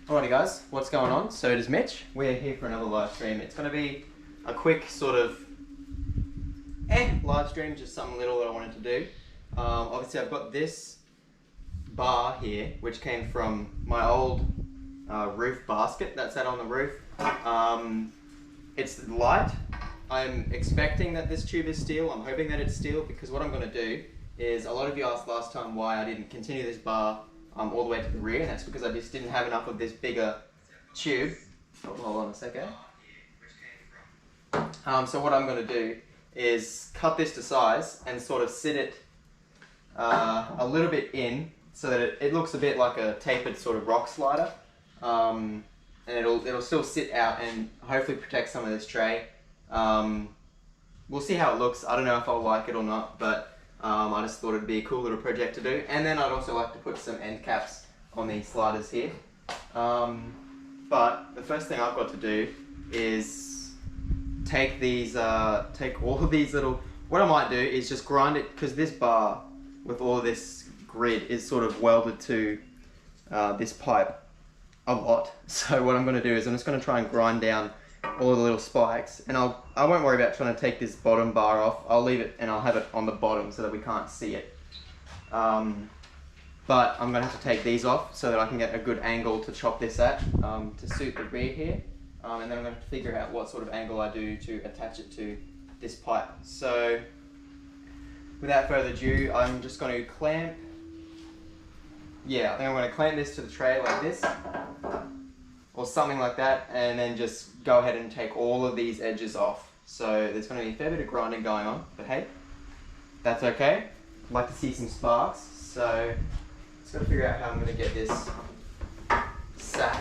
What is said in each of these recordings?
Alrighty guys, what's going on? So it is Mitch. We're here for another live stream. It's going to be a quick sort of live stream, just something little that I wanted to do. Obviously I've got this bar here, which came from my old roof basket that sat on the roof. It's light. I'm expecting that this tube is steel. I'm hoping that it's steel, because what I'm going to do is, a lot of you asked last time why I didn't continue this bar all the way to the rear, and that's because I just didn't have enough of this bigger tube. Oh, hold on a second. So what I'm going to do is cut this to size and sort of sit it a little bit in, so that it looks a bit like a tapered sort of rock slider, and it'll still sit out and hopefully protect some of this tray. We'll see how it looks. I don't know if I'll like it or not, but I just thought it'd be a cool little project to do. And then I'd also like to put some end caps on these sliders here. But the first thing I've got to do is take all of these little, what I might do is just grind it, because this bar with all this grid is sort of welded to this pipe a lot. So what I'm going to do is I'm just going to try and grind down all of the little spikes, and I won't worry about trying to take this bottom bar off. I'll leave it and I'll have it on the bottom so that we can't see it. But I'm going to have to take these off so that I can get a good angle to chop this at, to suit the rear here. And then I'm going to figure out what sort of angle I do to attach it to this pipe. So without further ado, I'm just going to clamp, I think I'm going to clamp this to the tray like this, or something like that, and then just go ahead and take all of these edges off. So there's going to be a fair bit of grinding going on, but hey, that's okay. I'd like to see some sparks, so just got to figure out how I'm going to get this sat.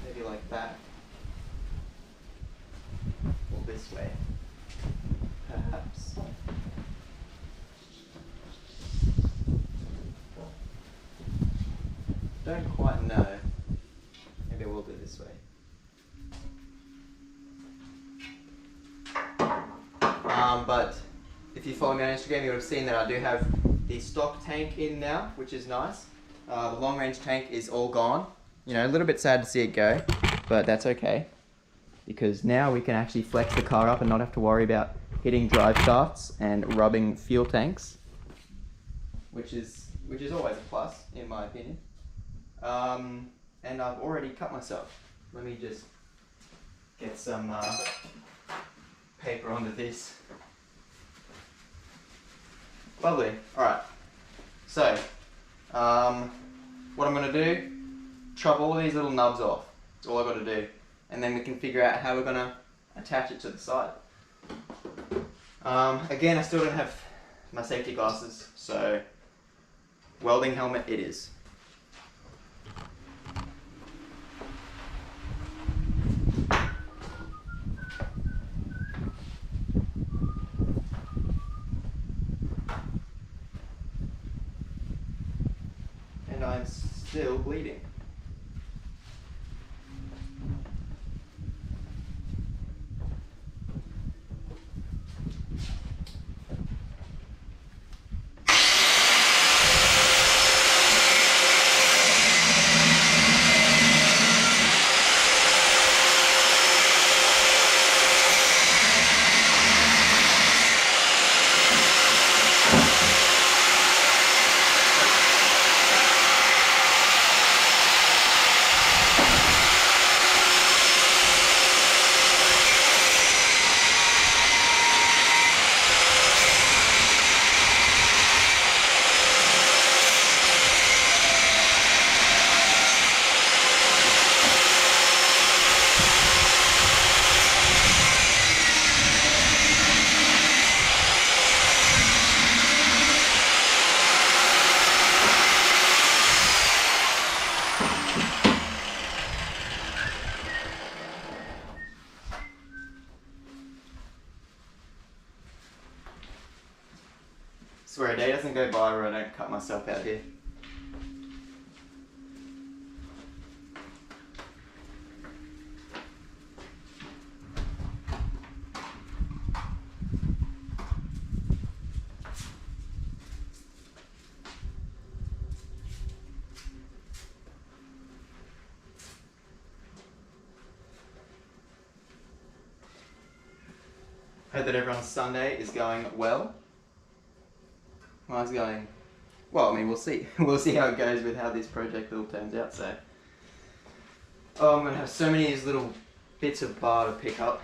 Maybe like that, or this way, perhaps. Don't quite know. Maybe I will do it this way. But if you follow me on Instagram, you would have seen that I do have the stock tank in now, which is nice. The long range tank is all gone. You know, a little bit sad to see it go, but that's okay, because now we can actually flex the car up and not have to worry about hitting drive shafts and rubbing fuel tanks, which is always a plus in my opinion. And I've already cut myself. Let me just get some paper onto this. Lovely. Alright. So, what I'm going to do, chop all of these little nubs off. That's all I've got to do. And then we can figure out how we're going to attach it to the side. Again, I still don't have my safety glasses, so welding helmet it is. And I'm still bleeding. Swear a day doesn't go by where I don't cut myself out here. Hope that everyone's Sunday is going well. Mine's going, well, I mean, we'll see. We'll see how it goes with how this project all turns out, so. Oh, I'm going to have so many of these little bits of bar to pick up.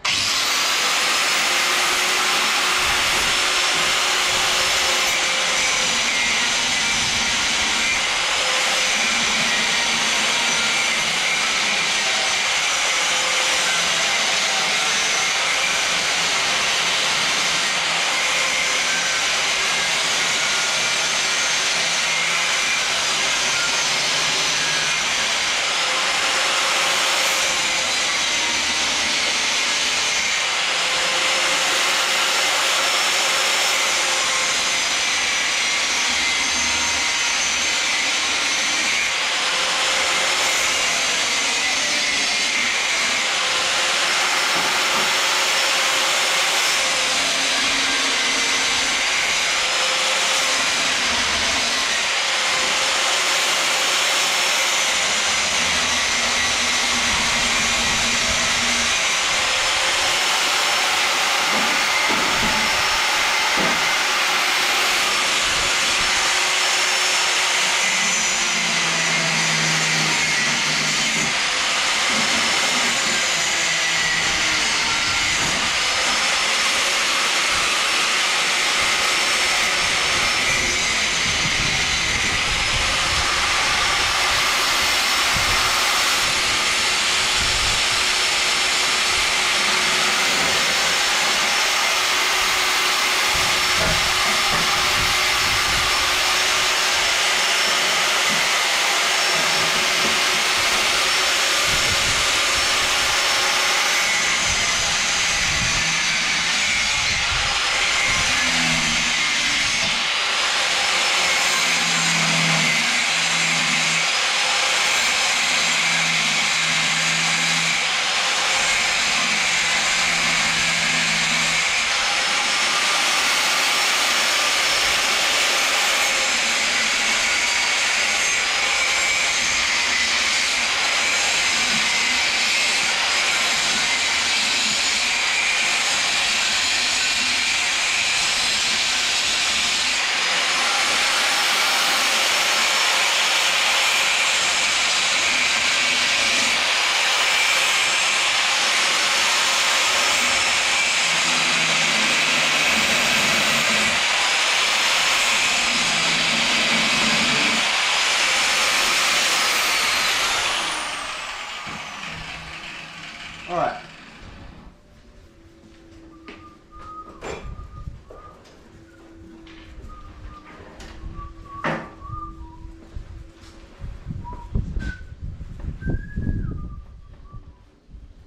Alright.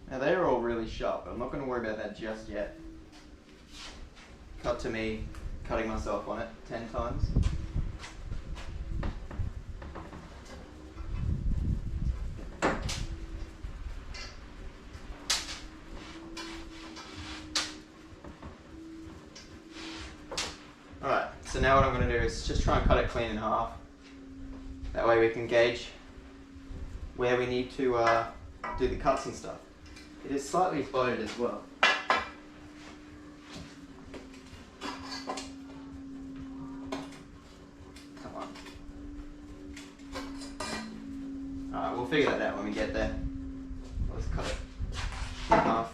Now they're all really sharp, but I'm not going to worry about that just yet. Cut to me cutting myself on it 10 times. Alright, so now what I'm going to do is just try and cut it clean in half. That way we can gauge where we need to do the cuts and stuff. It is slightly bloated as well. Come on. Alright, we'll figure that out when we get there. Let's cut it in half.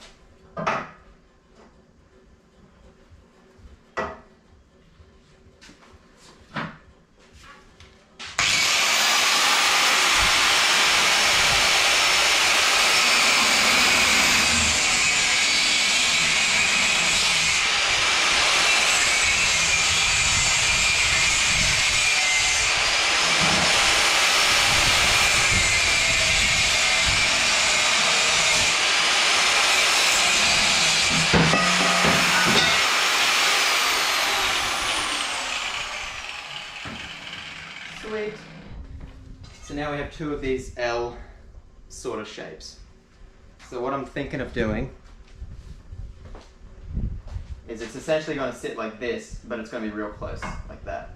Sweet. So now we have two of these L sort of shapes. So what I'm thinking of doing is it's essentially going to sit like this, but it's going to be real close, like that.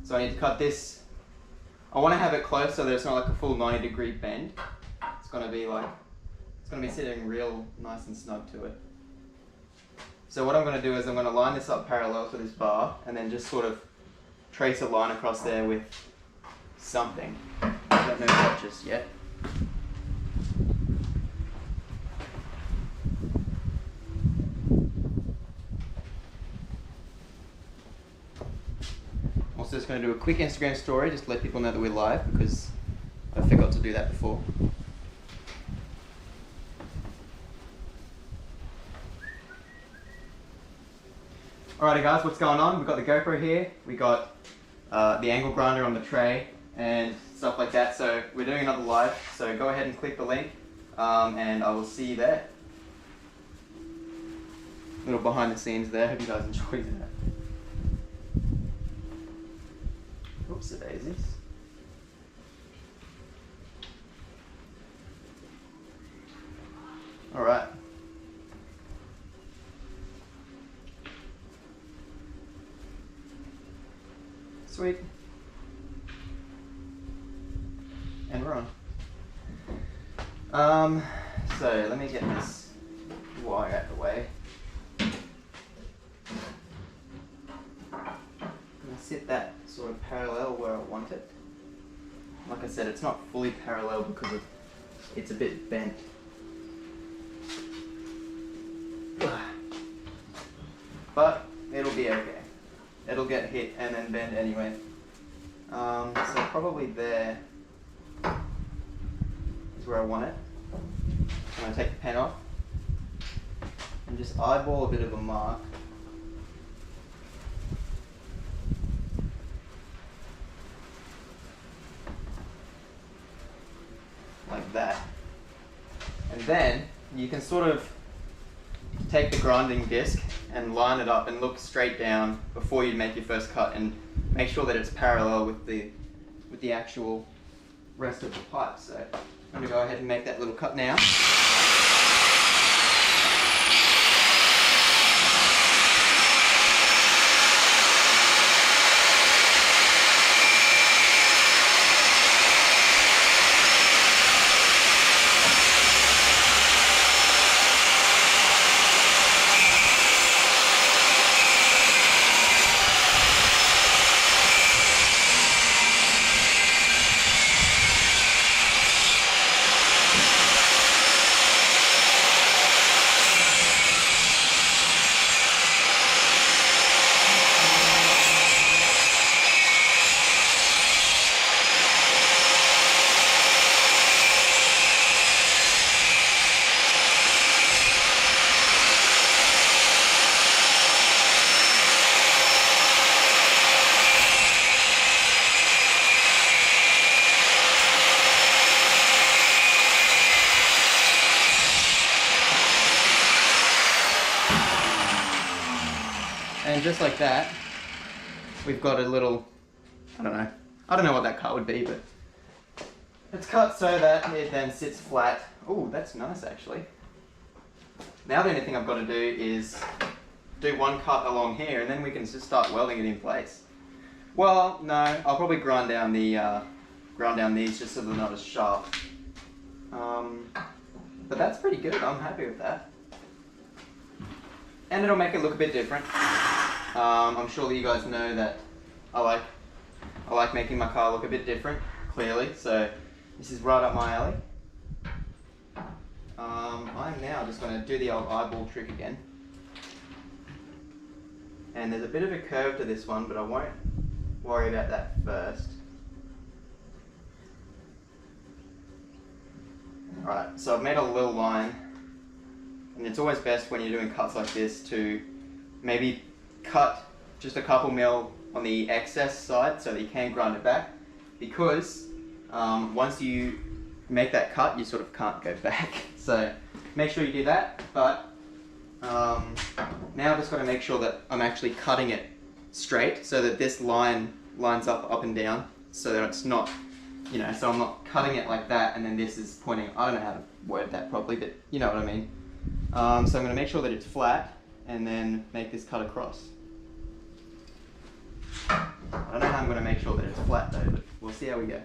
So I need to cut this. I want to have it close so that it's not like a full 90-degree bend. It's going to be like, it's going to be sitting real nice and snug to it. So what I'm going to do is I'm going to line this up parallel to this bar and then just sort of trace a line across there with something. I don't know what just yet. Also just going to do a quick Instagram story just to let people know that we're live because I forgot to do that before. Alrighty guys, what's going on? We've got the GoPro here, we got the angle grinder on the tray and stuff like that, so we're doing another live, so go ahead and click the link and I will see you there. Little behind the scenes there, hope you guys enjoyed that. Oops, the daisies. Alright. Sweet. And we're on. So let me get this wire out of the way. I'm gonna sit that sort of parallel where I want it. Like I said, it's not fully parallel because it's a bit bent. But it'll be okay. It'll get hit and then bend anyway. So probably there is where I want it. I'm going to take the pen off and just eyeball a bit of a mark. Like that. And then you can sort of take the grinding disc and line it up and look straight down before you make your first cut and make sure that it's parallel with the actual rest of the pipe. So I'm going to go ahead and make that little cut now. And just like that, we've got a little, I don't know what that cut would be, but it's cut so that it then sits flat. Oh, that's nice actually. Now the only thing I've got to do is do one cut along here and then we can just start welding it in place. Well, no, I'll probably grind down these just so they're not as sharp. But that's pretty good, I'm happy with that. And it'll make it look a bit different. I'm sure that you guys know that I like making my car look a bit different, clearly, so this is right up my alley. I'm now just going to do the old eyeball trick again. And there's a bit of a curve to this one, but I won't worry about that first. Alright, so I've made a little line. And it's always best when you're doing cuts like this to maybe cut just a couple mil on the excess side so that you can grind it back, because once you make that cut you sort of can't go back. So make sure you do that, but now I've just got to make sure that I'm actually cutting it straight so that this line lines up and down so that it's not, so I'm not cutting it like that and then this is pointing, I don't know how to word that properly, but you know what I mean. So I'm going to make sure that it's flat and then make this cut across. I don't know how I'm going to make sure that it's flat though, but we'll see how we go.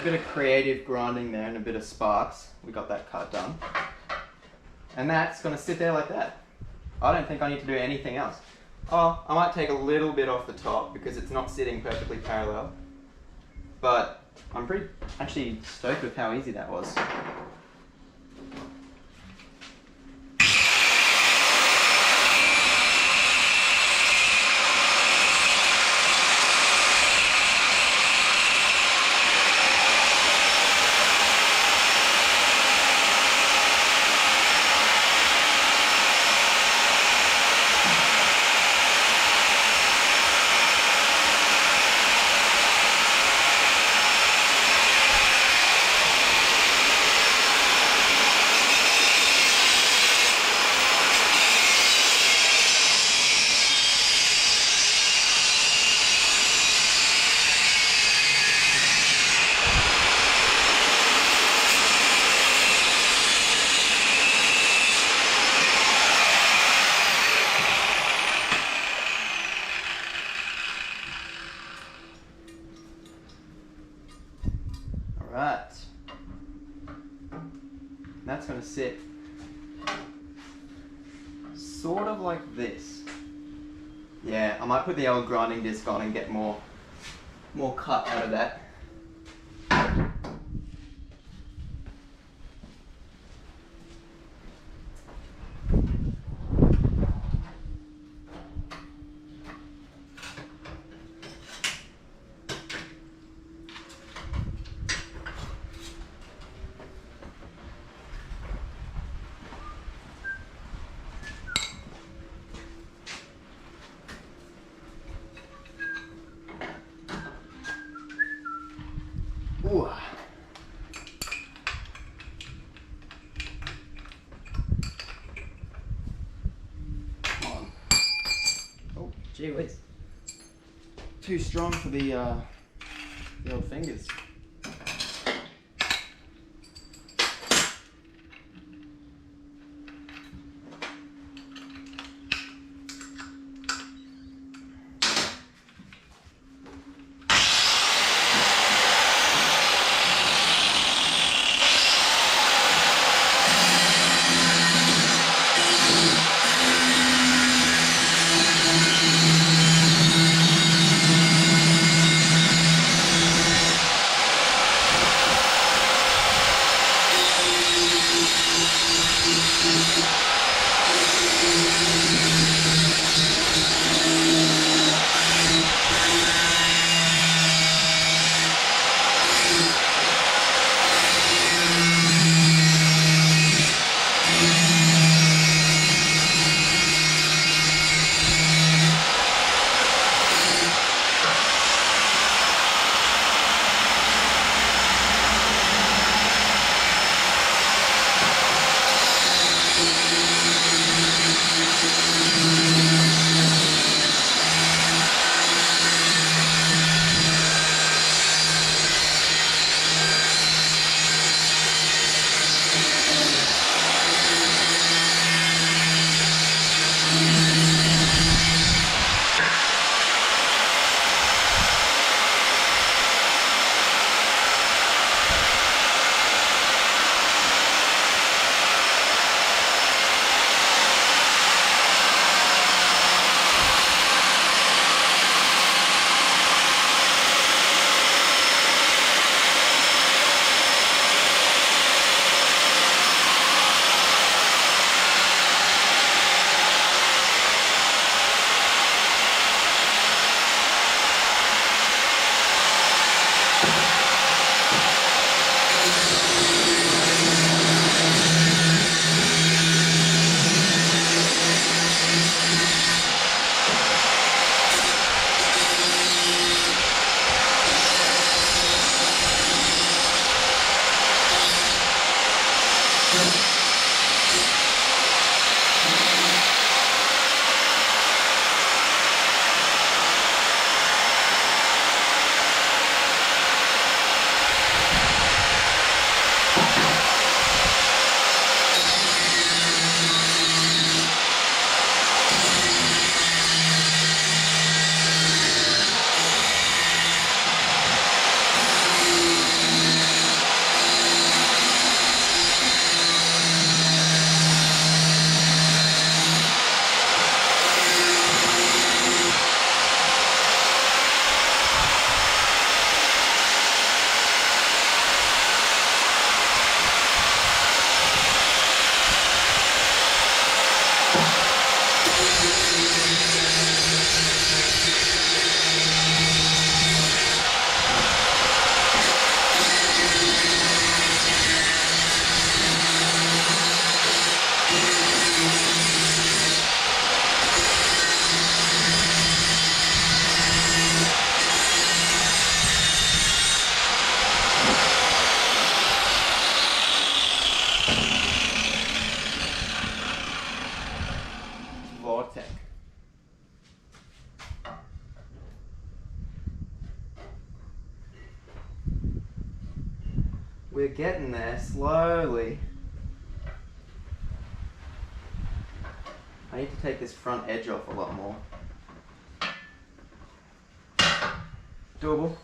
a bit of creative grinding there and a bit of sparks. We got that cut done. And that's going to sit there like that. I don't think I need to do anything else. Oh, I might take a little bit off the top because it's not sitting perfectly parallel. But I'm pretty actually stoked with how easy that was. Right, that's going to sit sort of like this. Yeah, I might put the old grinding disc on and get more cut out of that. Ooh. Come on. Oh, gee whiz. Too strong for the old fingers. stock tank. We're getting there slowly. I need to take this front edge off a lot more. Doable.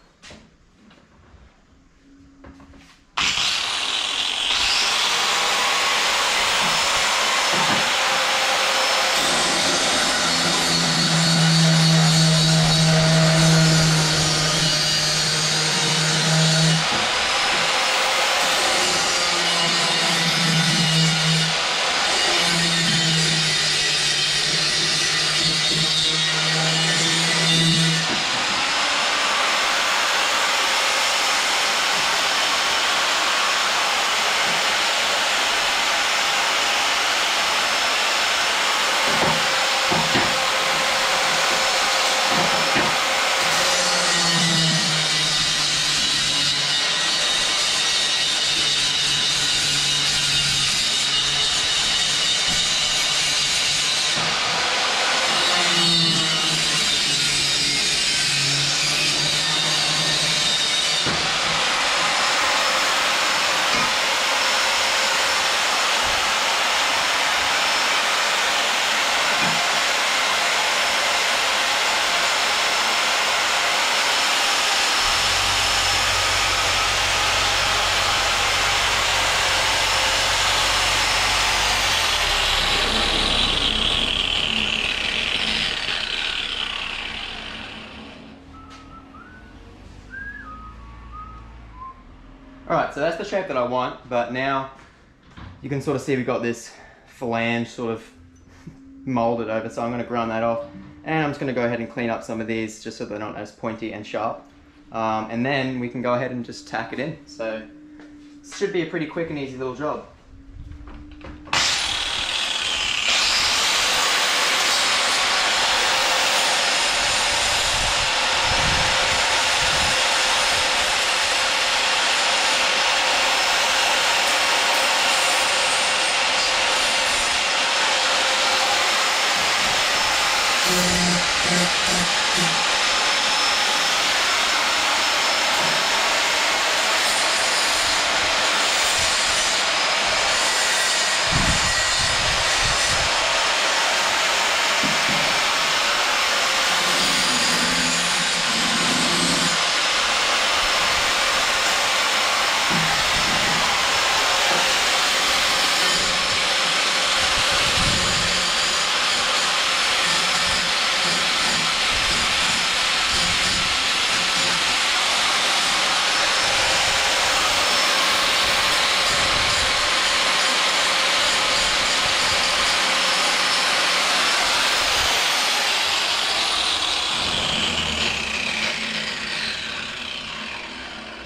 Alright, so that's the shape that I want, but now you can sort of see we've got this flange sort of molded over, so I'm going to grind that off. And I'm just going to go ahead and clean up some of these just so they're not as pointy and sharp. And then we can go ahead and just tack it in. So it should be a pretty quick and easy little job.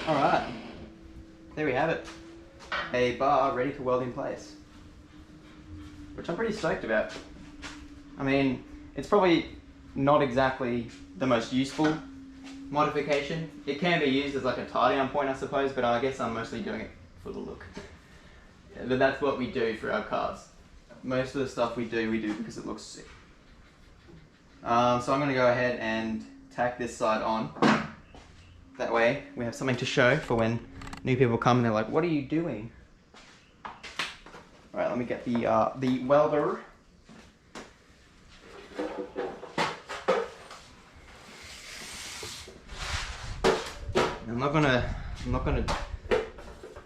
Alright, there we have it. A bar ready to weld in place. Which I'm pretty stoked about. I mean, it's probably not exactly the most useful modification. It can be used as like a tie-down point, I suppose, but I guess I'm mostly doing it for the look. But that's what we do for our cars. Most of the stuff we do because it looks sick. So I'm going to go ahead and tack this side on. That way we have something to show for when new people come and they're like, what are you doing? Alright, let me get the welder. I'm not gonna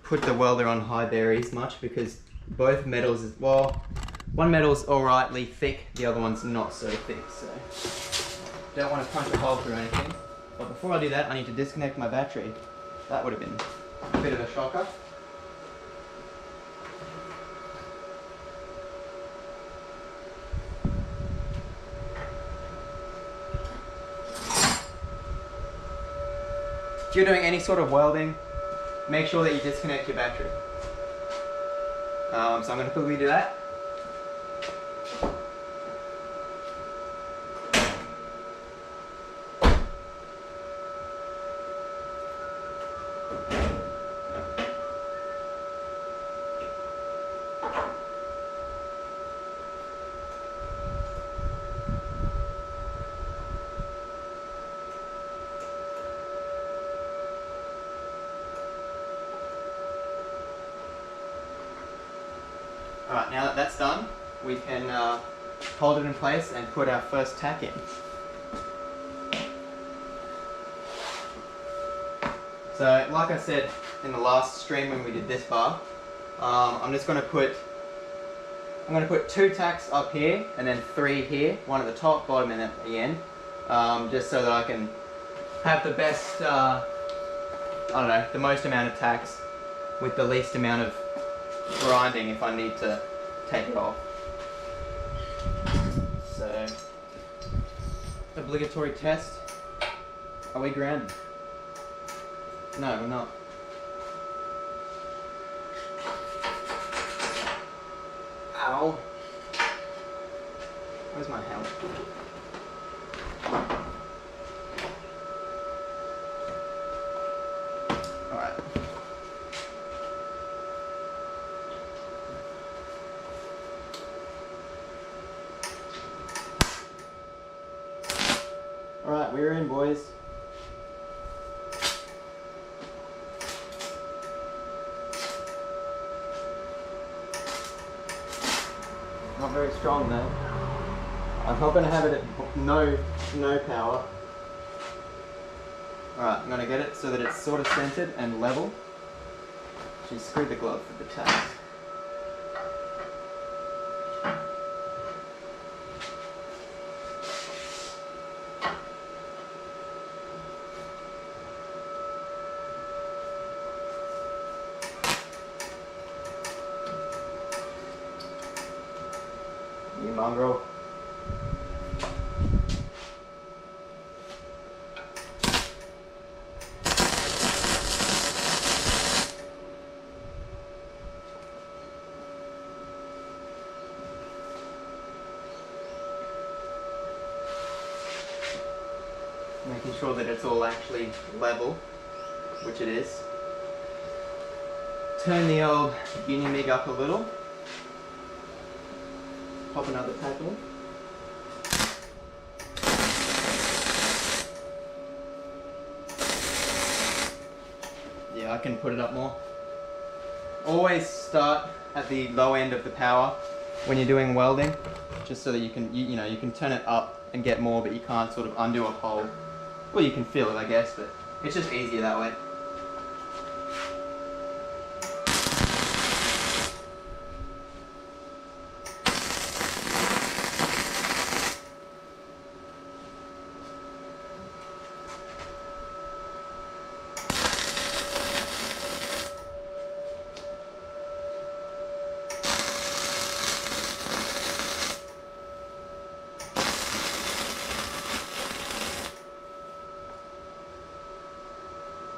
put the welder on high berries much because both metals is, well, one metal's alrightly thick, the other one's not so thick, so don't want to punch a hole through anything. But before I do that, I need to disconnect my battery. That would have been a bit of a shocker. If you're doing any sort of welding, make sure that you disconnect your battery. So I'm going to quickly do that. now that that's done, we can hold it in place and put our first tack in. So, like I said in the last stream when we did this bar, I'm going to put 2 tacks up here and then 3 here, one at the top, bottom, and at the end, just so that I can have the best, I don't know, the most amount of tacks with the least amount of grinding if I need to take it off. So, obligatory test. Are we grounded? No, we're not. Ow. Where's my helmet? Alright. Alright, we're in, boys. Not very strong though. I'm not going to have it at no power. Alright, I'm going to get it so that it's sort of centered and level. Actually, screw the glove for the tacks. You mongrel. Making sure that it's all actually level, which it is. Turn the old Union MIG up a little. Pop another tack in. Yeah, I can put it up more. Always start at the low end of the power when you're doing welding, just so that you can, you know, you can turn it up and get more, but you can't sort of undo a hole. Well, you can feel it, I guess, but it's just easier that way.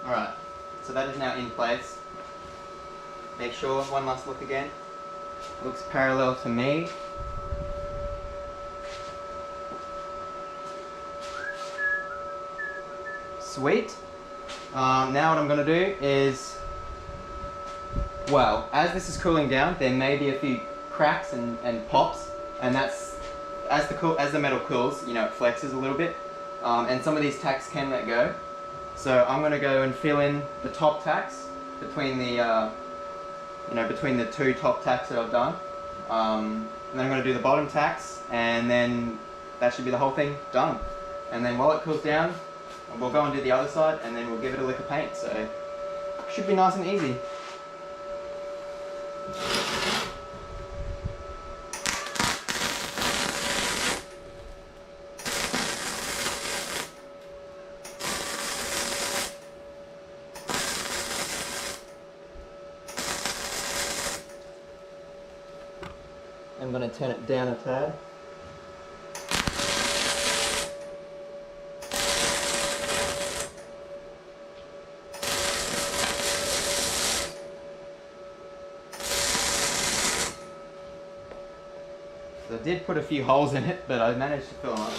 Alright, so that is now in place. Make sure, one last look again. Looks parallel to me. Sweet. Now what I'm going to do is, well, as this is cooling down, there may be a few cracks and pops, and that's, as the metal cools, you know, it flexes a little bit, and some of these tacks can let go. So I'm going to go and fill in the top tacks between the, between the 2 top tacks that I've done. And then I'm going to do the bottom tacks, and then that should be the whole thing done. And then while it cools down, we'll go and do the other side, and then we'll give it a lick of paint. So it should be nice and easy. I'm going to turn it down a tad. So I did put a few holes in it, but I managed to fill them up.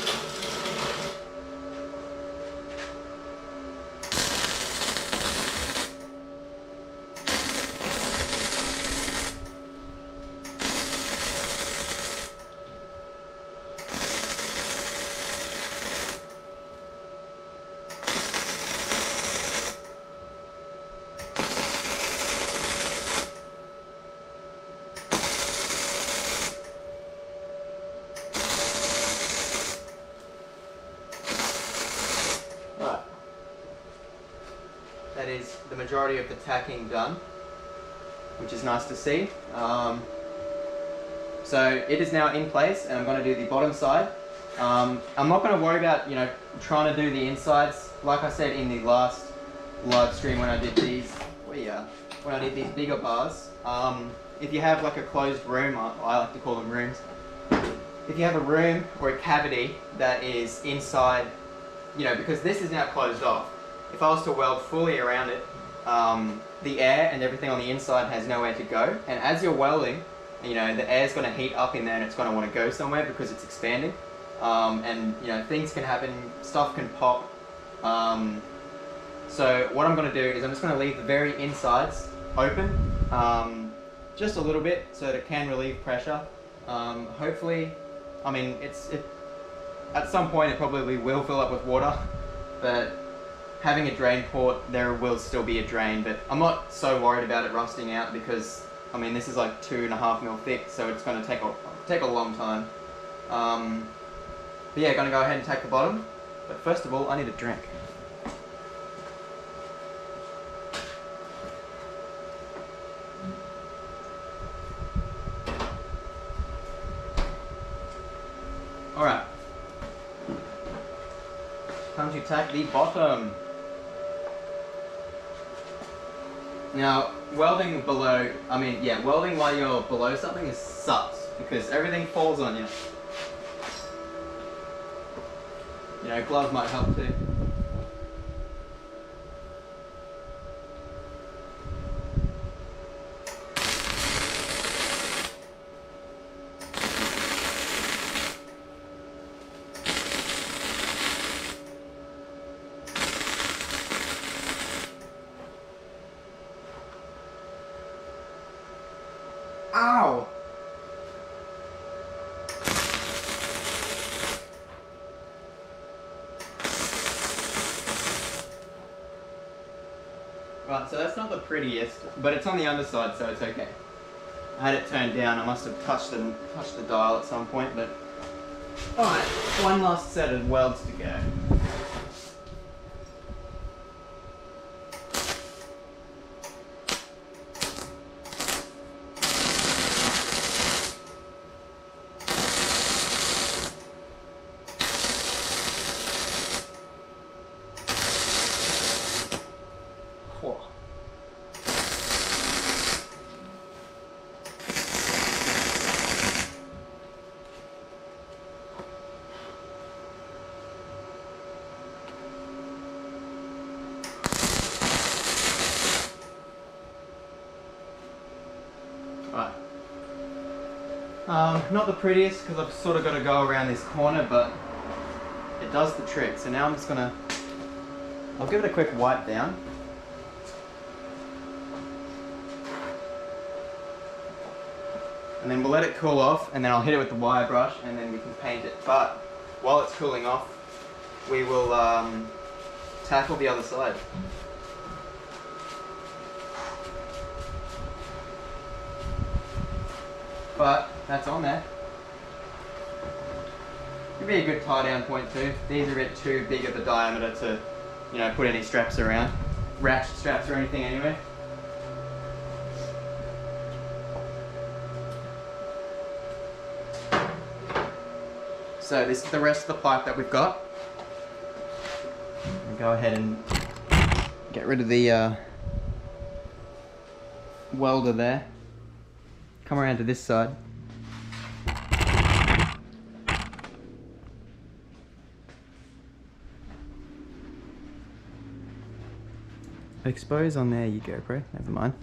majority of the tacking done, which is nice to see. So it is now in place, and I'm going to do the bottom side. I'm not going to worry about, you know, trying to do the insides. Like I said in the last live stream when I did these, when I did these bigger bars, if you have like a closed room, I like to call them rooms. If you have a room or a cavity that is inside, you know, because this is now closed off. If I was to weld fully around it, the air and everything on the inside has nowhere to go. And as you're welding, you know, the air's going to heat up in there and it's going to want to go somewhere because it's expanding. And, you know, things can happen, stuff can pop. So what I'm going to do is I'm just going to leave the very insides open, just a little bit so that it can relieve pressure. Hopefully, I mean, at some point it probably will fill up with water, but having a drain port, there will still be a drain, but I'm not so worried about it rusting out because, I mean, this is like 2.5 mil thick, so it's going to take a long time. But yeah, going to go ahead and take the bottom, but first of all, I need a drink. Alright, time to tack the bottom. Now, welding below, welding while you're below something sucks because everything falls on you. You know, gloves might help too. Ow! Right, so that's not the prettiest, but it's on the underside, so it's okay. I had it turned down. I must have touched the dial at some point, but alright, one last set of welds to go. Not the prettiest because I've sort of got to go around this corner, but it does the trick. So now I'm just gonna, I'll give it a quick wipe down. And then we'll let it cool off, and then I'll hit it with the wire brush, and then we can paint it. But while it's cooling off, we will tackle the other side. But that's on there. Could be a good tie down point too. These are a bit too big of a diameter to, you know, put any straps around. Ratchet straps or anything anyway. So this is the rest of the pipe that we've got. I'll go ahead and get rid of the welder there. Come around to this side. Expose on there you go, bro. Never mind.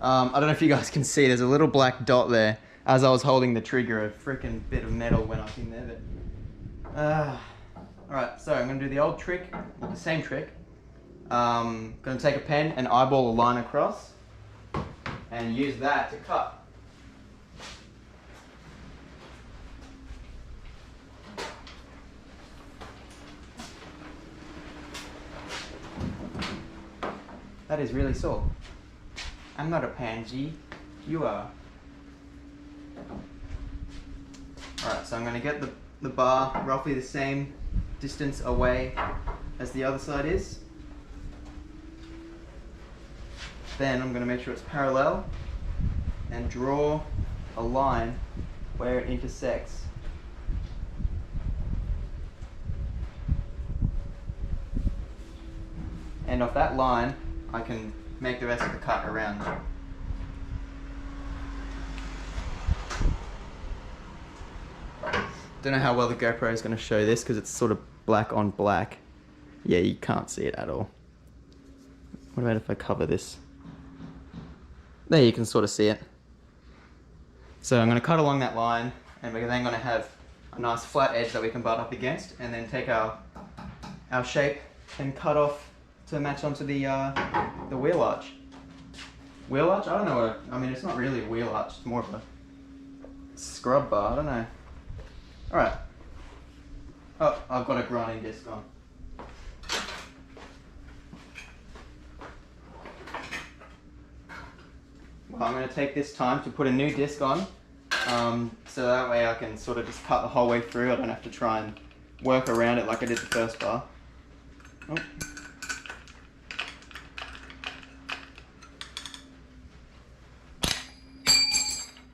I don't know if you guys can see, there's a little black dot there. As I was holding the trigger, a freaking bit of metal went up in there. But alright, so I'm going to do the old trick, or the same trick. Going to take a pen and eyeball a line across, and use that to cut. That is really sore. I'm not a pansy. You are. Alright, so I'm going to get the bar roughly the same distance away as the other side is. Then I'm going to make sure it's parallel and draw a line where it intersects. And off that line, I can make the rest of the cut around. Don't know how well the GoPro is going to show this because it's sort of black on black. Yeah, you can't see it at all. What about if I cover this? There you can sort of see it. So I'm going to cut along that line, and we're then going to have a nice flat edge that we can butt up against, and then take our shape and cut off to match onto the wheel arch. Wheel arch? I don't know I mean, it's not really a wheel arch, it's more of a scrub bar, I don't know. Alright. Oh, I've got a grinding disc on. Well, I'm going to take this time to put a new disc on, so that way I can sort of just cut the whole way through. I don't have to try and work around it like I did the first bar. Oh.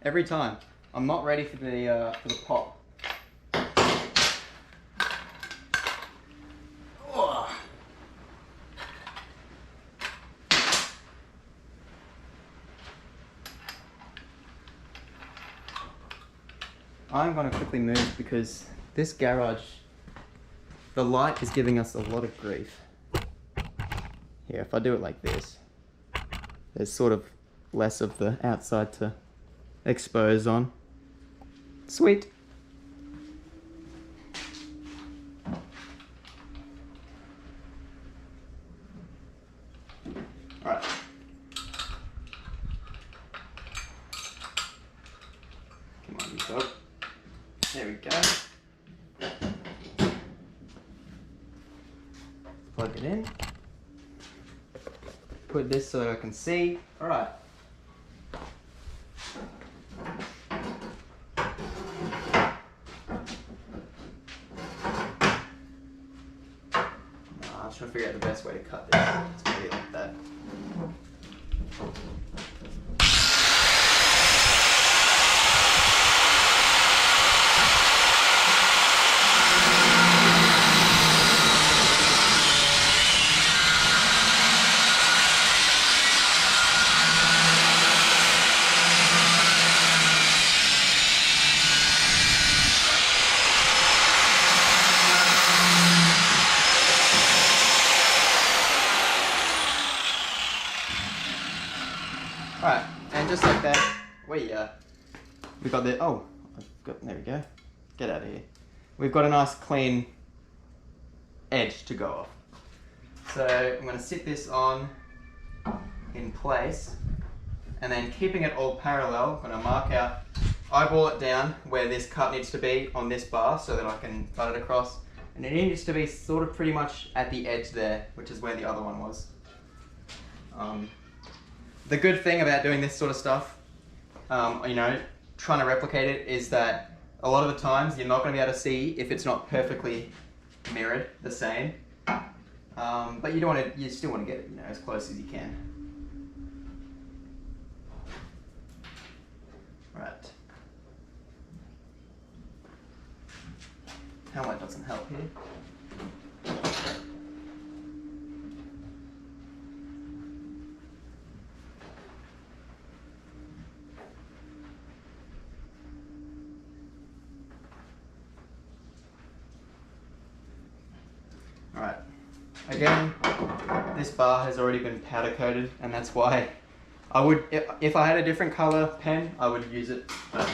Every time. I'm not ready for the pop. I'm going to quickly move because this garage, the light is giving us a lot of grief. Here, if I do it like this, there's sort of less of the outside to expose on. Sweet. Alright. Come on, you dog. There we go. Plug it in. Put this so that I can see. Alright. I'm trying to figure out the best way to cut this. It's going to be like that. Alright, and just like that, we got the, there we go, get out of here. We've got a nice clean edge to go off. So I'm going to sit this on in place, and then keeping it all parallel, I'm going to mark out, eyeball it down where this cut needs to be on this bar so that I can cut it across. And it needs to be sort of pretty much at the edge there, which is where the other one was. The good thing about doing this sort of stuff, you know, trying to replicate it, is that a lot of the times you're not going to be able to see if it's not perfectly mirrored the same. But you don't want to, you still want to get it, you know, as close as you can. Right. Helmet doesn't help here. Alright, again, this bar has already been powder coated, and that's why I would, if I had a different color pen, I would use it, but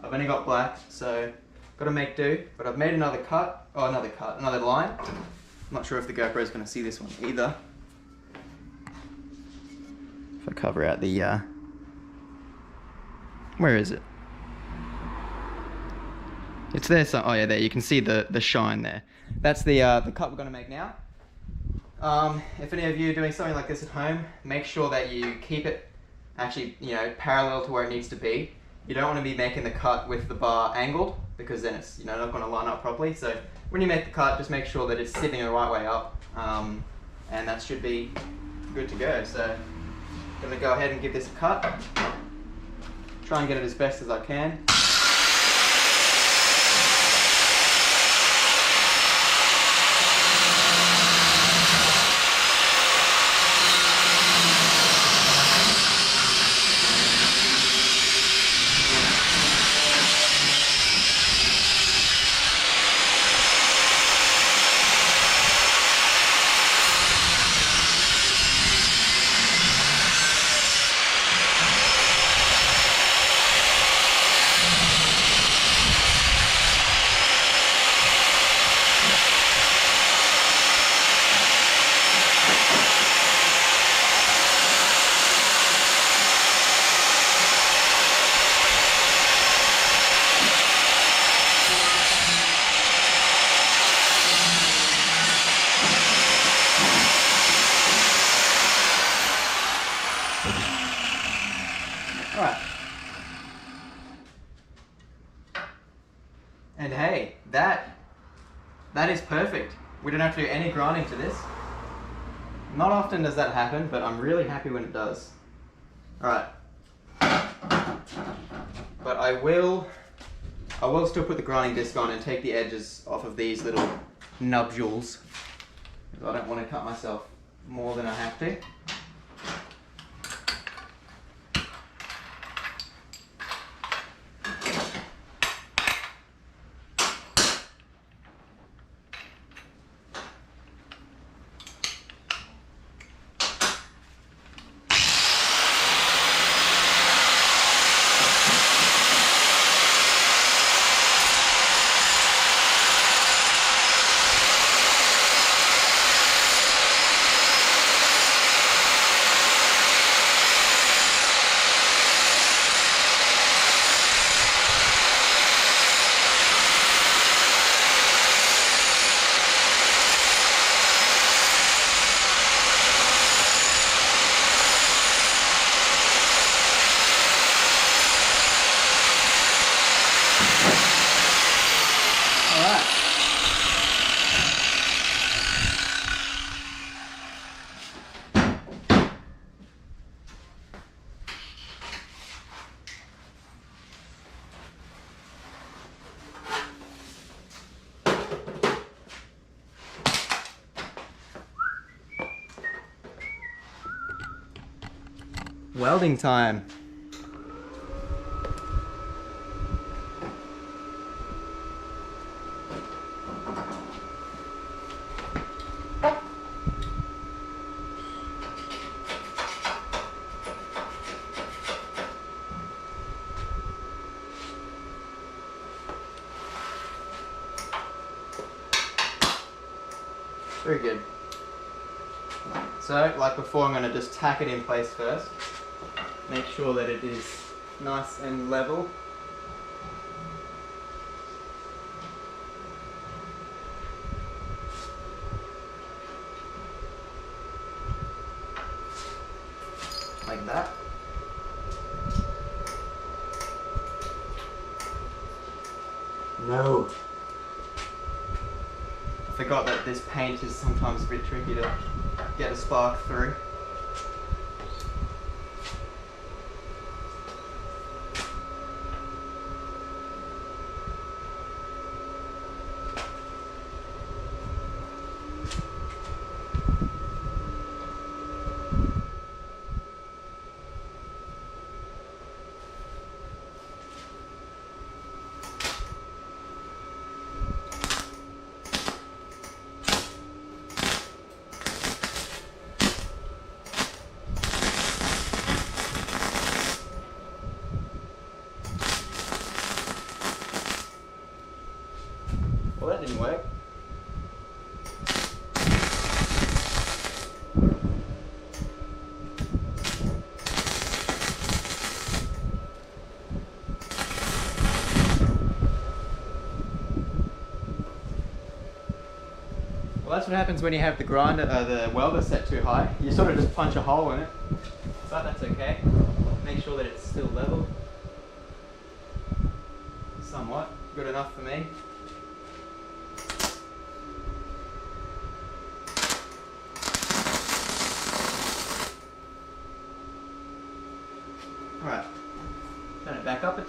I've only got black, so got to make do. But I've made another line. I'm not sure if the GoPro is going to see this one either. If I cover out the, where is it? It's there, so, oh yeah, there, you can see the shine there. That's the cut we're going to make now. If any of you are doing something like this at home, make sure that you keep it actually, you know, parallel to where it needs to be. You don't want to be making the cut with the bar angled, because then it's, you know, not going to line up properly. So when you make the cut, just make sure that it's sitting the right way up, and that should be good to go. So Gonna go ahead and give this a cut. Try and get it as best as I can. Alright. And hey, that is perfect. We don't have to do any grinding to this. Not often does that happen, but I'm really happy when it does. Alright. But I will still put the grinding disc on and take the edges off of these little nubjules. I don't want to cut myself more than I have to. Welding time. Very good. So, like before, I'm going to just tack it in place first. Make sure that it is nice and level. Like that. No. I forgot that this paint is sometimes a bit tricky to get a spark through. Well, that didn't work. Well, that's what happens when you have the grinder, the welder set too high. You sort of just punch a hole in it, but that's okay. Make sure that it's still level. Somewhat. Good enough for me.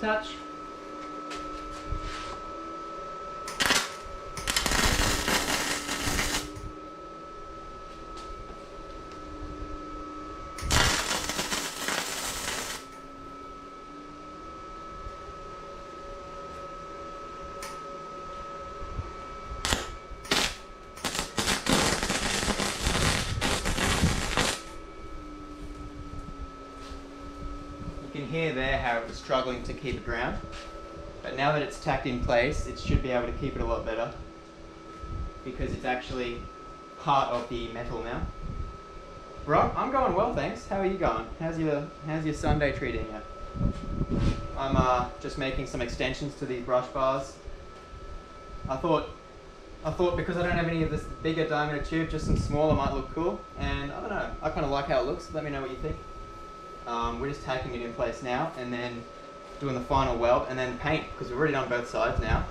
touch. You can hear there how it was struggling to keep it round, but now that it's tacked in place, it should be able to keep it a lot better because it's actually part of the metal now. Bro, I'm going well, thanks. How are you going? How's your Sunday treating you? I'm just making some extensions to these brush bars. I thought because I don't have any of this bigger diameter tube, just some smaller might look cool, and I don't know, I kind of like how it looks. Let me know what you think. We're just tacking it in place now and then doing the final weld and then paint because we've already done both sides now.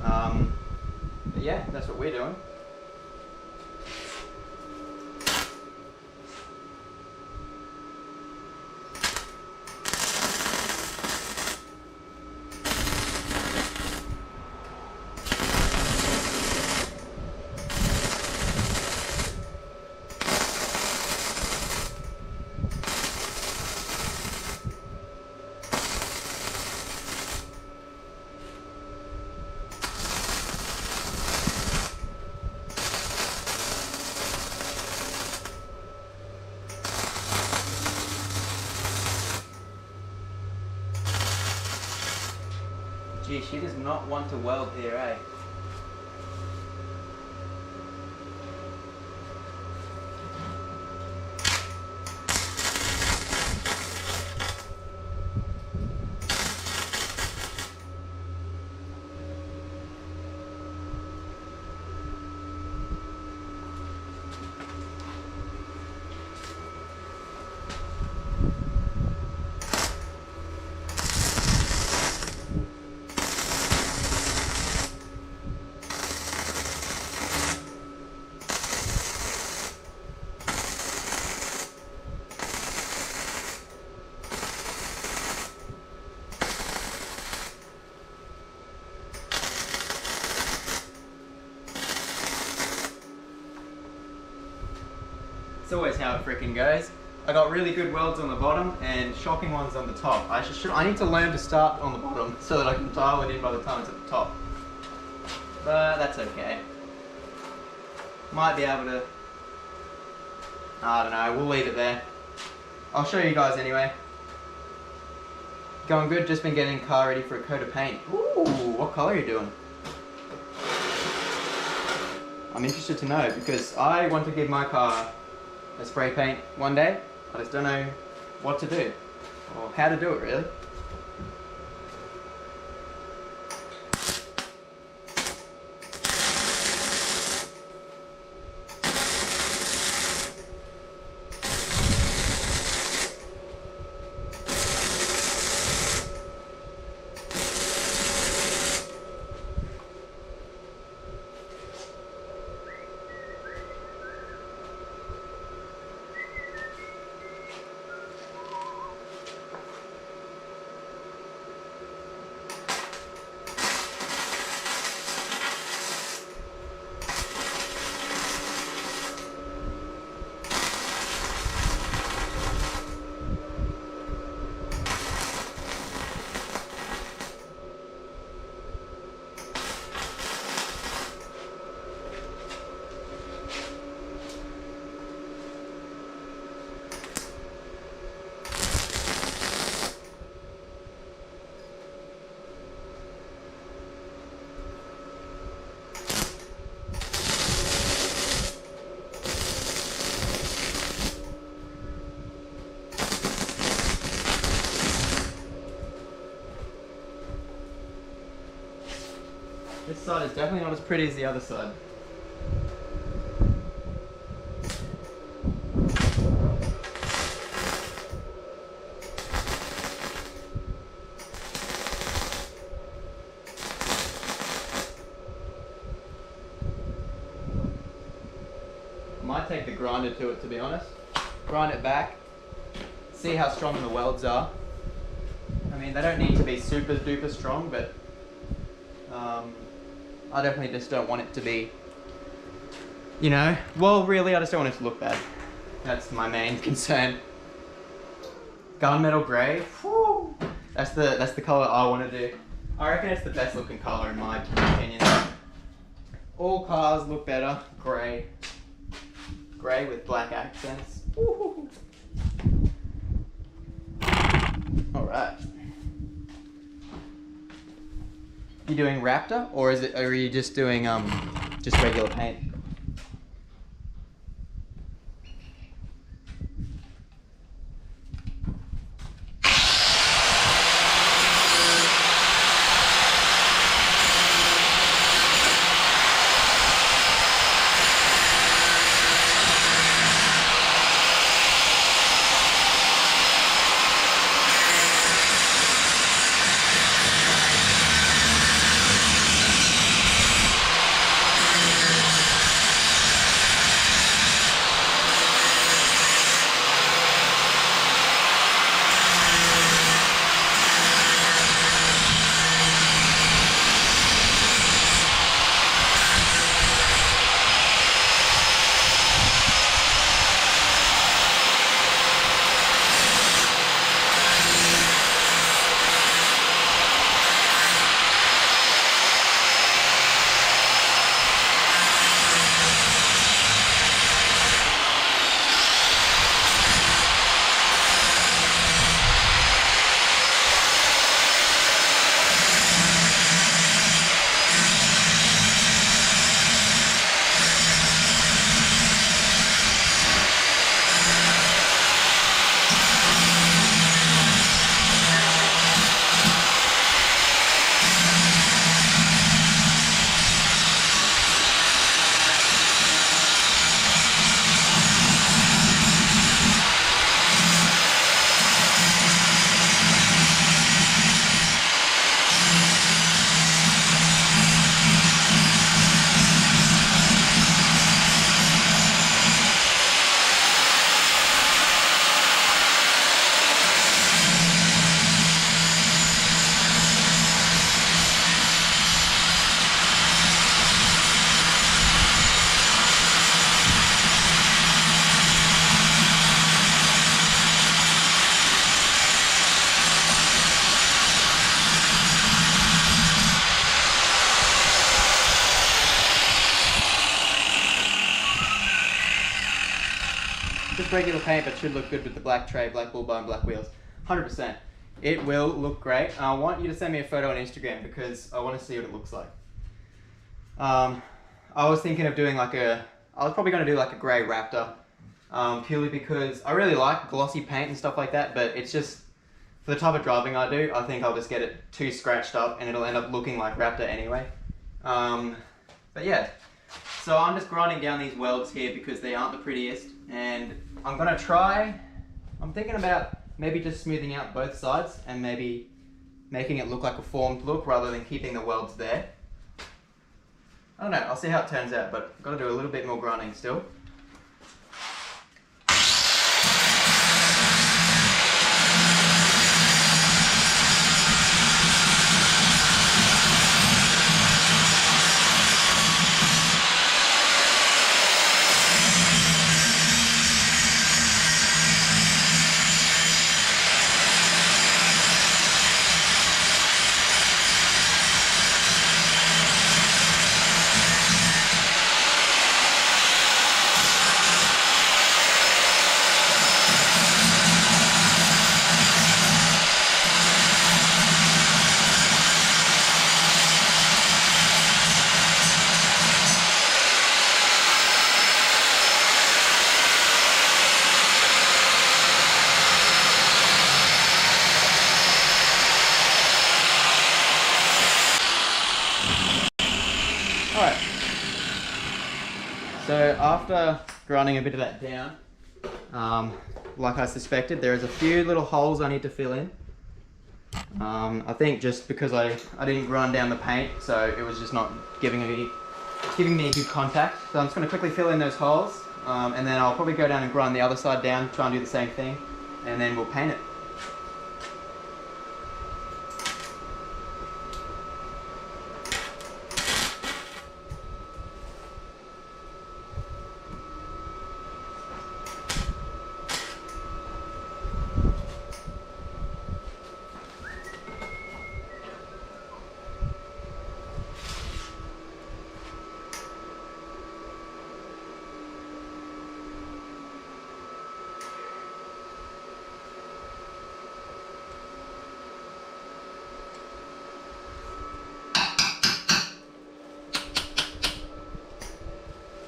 But yeah, that's what we're doing. Gee, she does not want to weld here, eh? It's always how it freaking goes. I got really good welds on the bottom and shocking ones on the top. I need to learn to start on the bottom so that I can dial it in by the time it's at the top. But that's okay. Might be able to, I don't know, we'll leave it there. I'll show you guys anyway. Going good, just been getting the car ready for a coat of paint. Ooh, what colour are you doing? I'm interested to know because I want to give my car a spray paint one day. I just don't know what to do or how to do it really. This side is definitely not as pretty as the other side. Might take the grinder to it, to be honest. Grind it back, see how strong the welds are. I mean, they don't need to be super duper strong, but I definitely just don't want it to be, you know, well, really, I just don't want it to look bad. That's my main concern. Gunmetal grey, whew, that's the colour I want to do. I reckon it's the best looking colour in my opinion. All cars look better grey. Grey with black accents. Alright. You doing Raptor, or are you just doing just regular paint? Just regular paint, but should look good with the black tray, black bull bar, and black wheels. 100%. It will look great. I want you to send me a photo on Instagram because I want to see what it looks like. I was thinking of doing I was probably going to do like a grey Raptor, purely because I really like glossy paint and stuff like that, but it's just, for the type of driving I do, I think I'll just get it too scratched up and it'll end up looking like Raptor anyway. But yeah, so I'm just grinding down these welds here because they aren't the prettiest, and I'm going to I'm thinking about maybe just smoothing out both sides and maybe making it look like a formed look rather than keeping the welds there. I don't know, I'll see how it turns out, but I've got to do a little bit more grinding still. Alright, so after grinding a bit of that down, like I suspected, there is a few little holes I need to fill in. I think just because I didn't grind down the paint, so it was just not giving me a good contact. So I'm just going to quickly fill in those holes, and then I'll probably go down and grind the other side down, try and do the same thing, and then we'll paint it.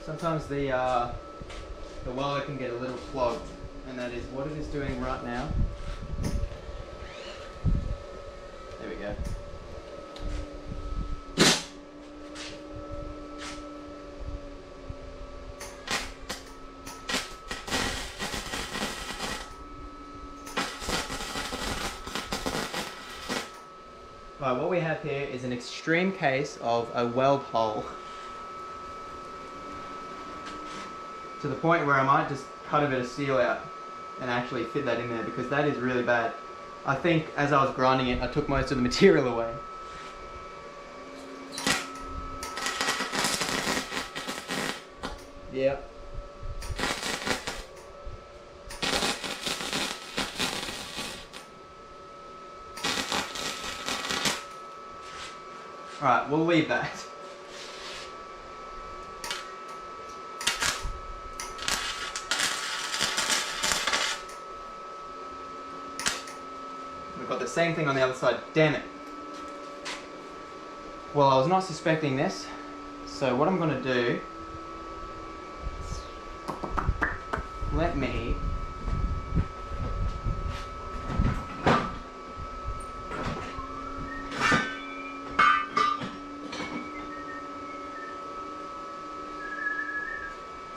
sometimes the welder can get a little clogged, and that is what it is doing right now. There we go. Right, what we have here is an extreme case of a weld hole. To the point where I might just cut a bit of steel out and actually fit that in there, because that is really bad. I think as I was grinding it, I took most of the material away. Yep. Alright, we'll leave that. We've got the same thing on the other side. Damn it. Well, I was not suspecting this, so what I'm going to do, let me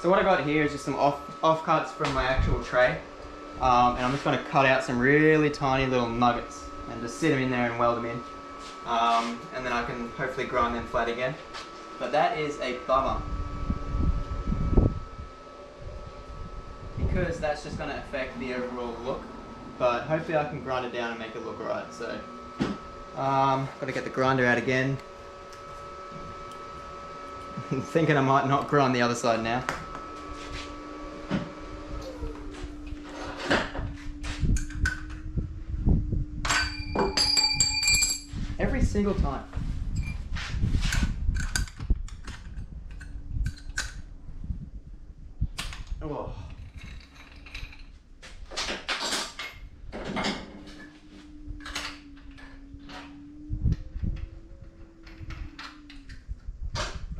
So what I got here is just some offcuts from my actual tray, and I'm just going to cut out some really tiny little nuggets and just sit them in there and weld them in, and then I can hopefully grind them flat again. But that is a bummer, because that's just going to affect the overall look, but hopefully I can grind it down and make it look right. So got to get the grinder out again. I'm thinking I might not grind the other side now. Every single time. Oh.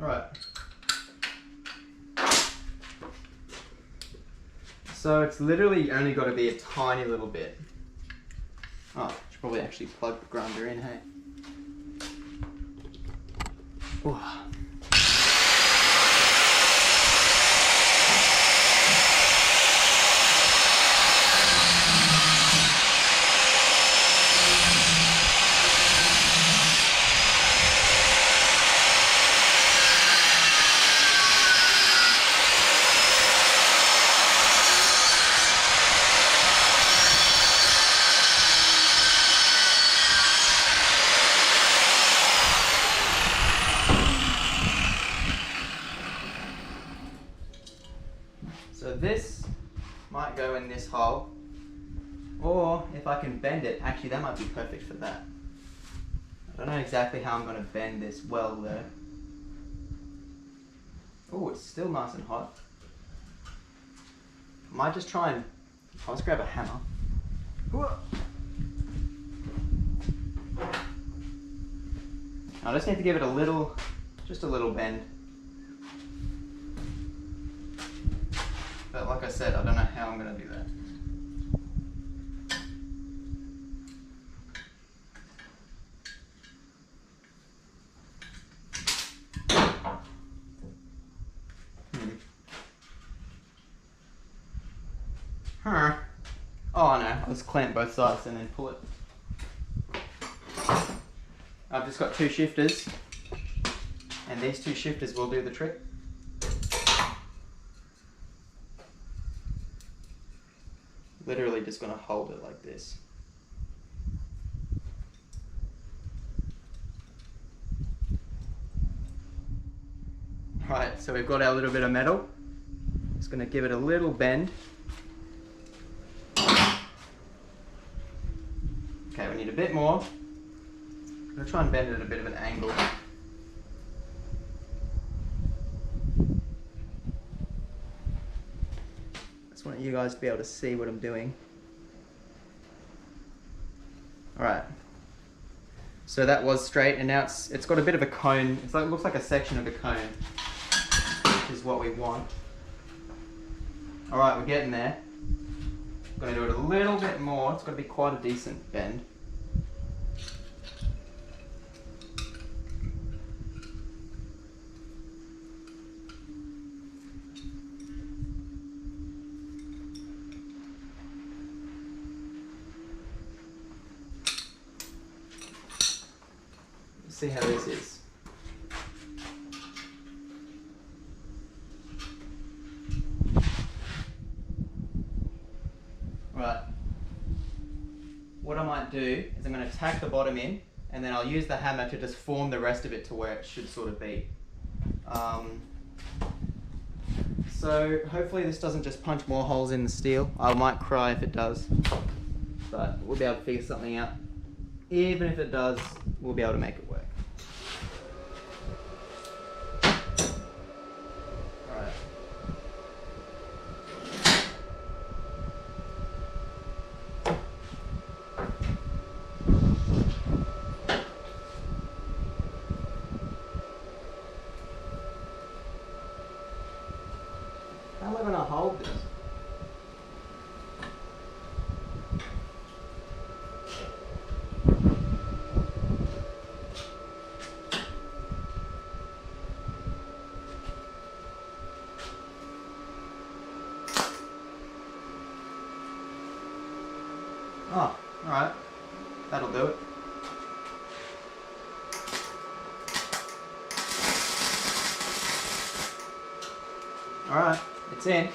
All right. So it's literally only got to be a tiny little bit. Oh, I should probably actually plug the grinder in, hey? Ooh. So this might go in this hole, or if I can bend it, actually that might be perfect for that. I don't know exactly how I'm going to bend this weld though. Oh, it's still nice and hot. I might just try and, I'll just grab a hammer. I just need to give it a little, just a little bend. But like I said, I don't know how I'm going to do that. Huh. Oh no, I'll just clamp both sides and then pull it. I've just got two shifters, and these two shifters will do the trick. Literally just going to hold it like this. Right, so we've got our little bit of metal. Just going to give it a little bend. Okay, we need a bit more. I'm going to try and bend it at a bit of an angle. I want you guys to be able to see what I'm doing. Alright, so that was straight, and now it's got a bit of a cone. It's like, it looks like a section of a cone, is what we want. Alright, we're getting there. I'm going to do it a little bit more. It's got to be quite a decent bend. See how this is. Right. What I might do is I'm going to tack the bottom in, and then I'll use the hammer to just form the rest of it to where it should sort of be. So hopefully this doesn't just punch more holes in the steel. I might cry if it does, but we'll be able to figure something out. Even if it does, we'll be able to make it work. Alright. How am I going to hold this? Oh, alright. That'll do it. Alright, it's in.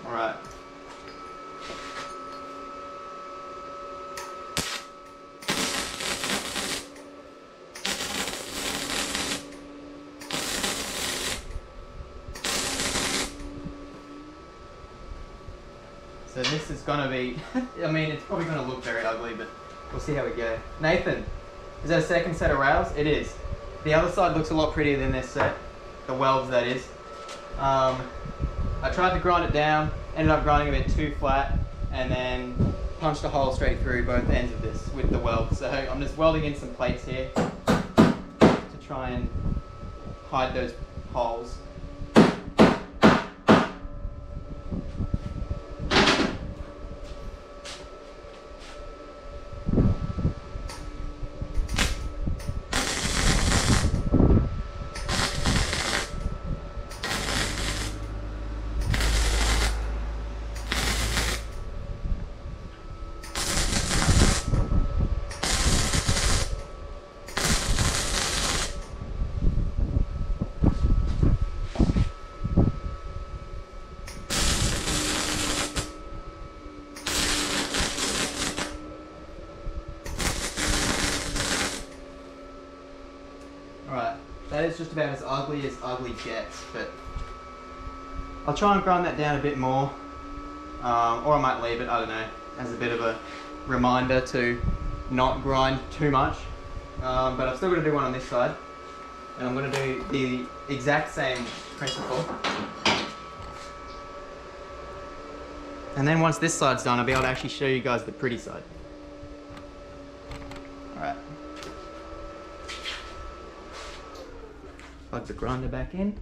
Alright. So this is going to be, I mean, it's probably going to look very ugly, but we'll see how we go. Nathan, is that a second set of rails? It is. The other side looks a lot prettier than this set. The welds, that is. I tried to grind it down, ended up grinding a bit too flat, and then punched a hole straight through both ends of this with the weld. So I'm just welding in some plates here to try and hide those holes. Alright, that is just about as ugly gets, but I'll try and grind that down a bit more, or I might leave it, I don't know, as a bit of a reminder to not grind too much. But I've still got to do one on this side, and I'm going to do the exact same principle. And then once this side's done, I'll be able to actually show you guys the pretty side. Alright. Plug the grinder back in.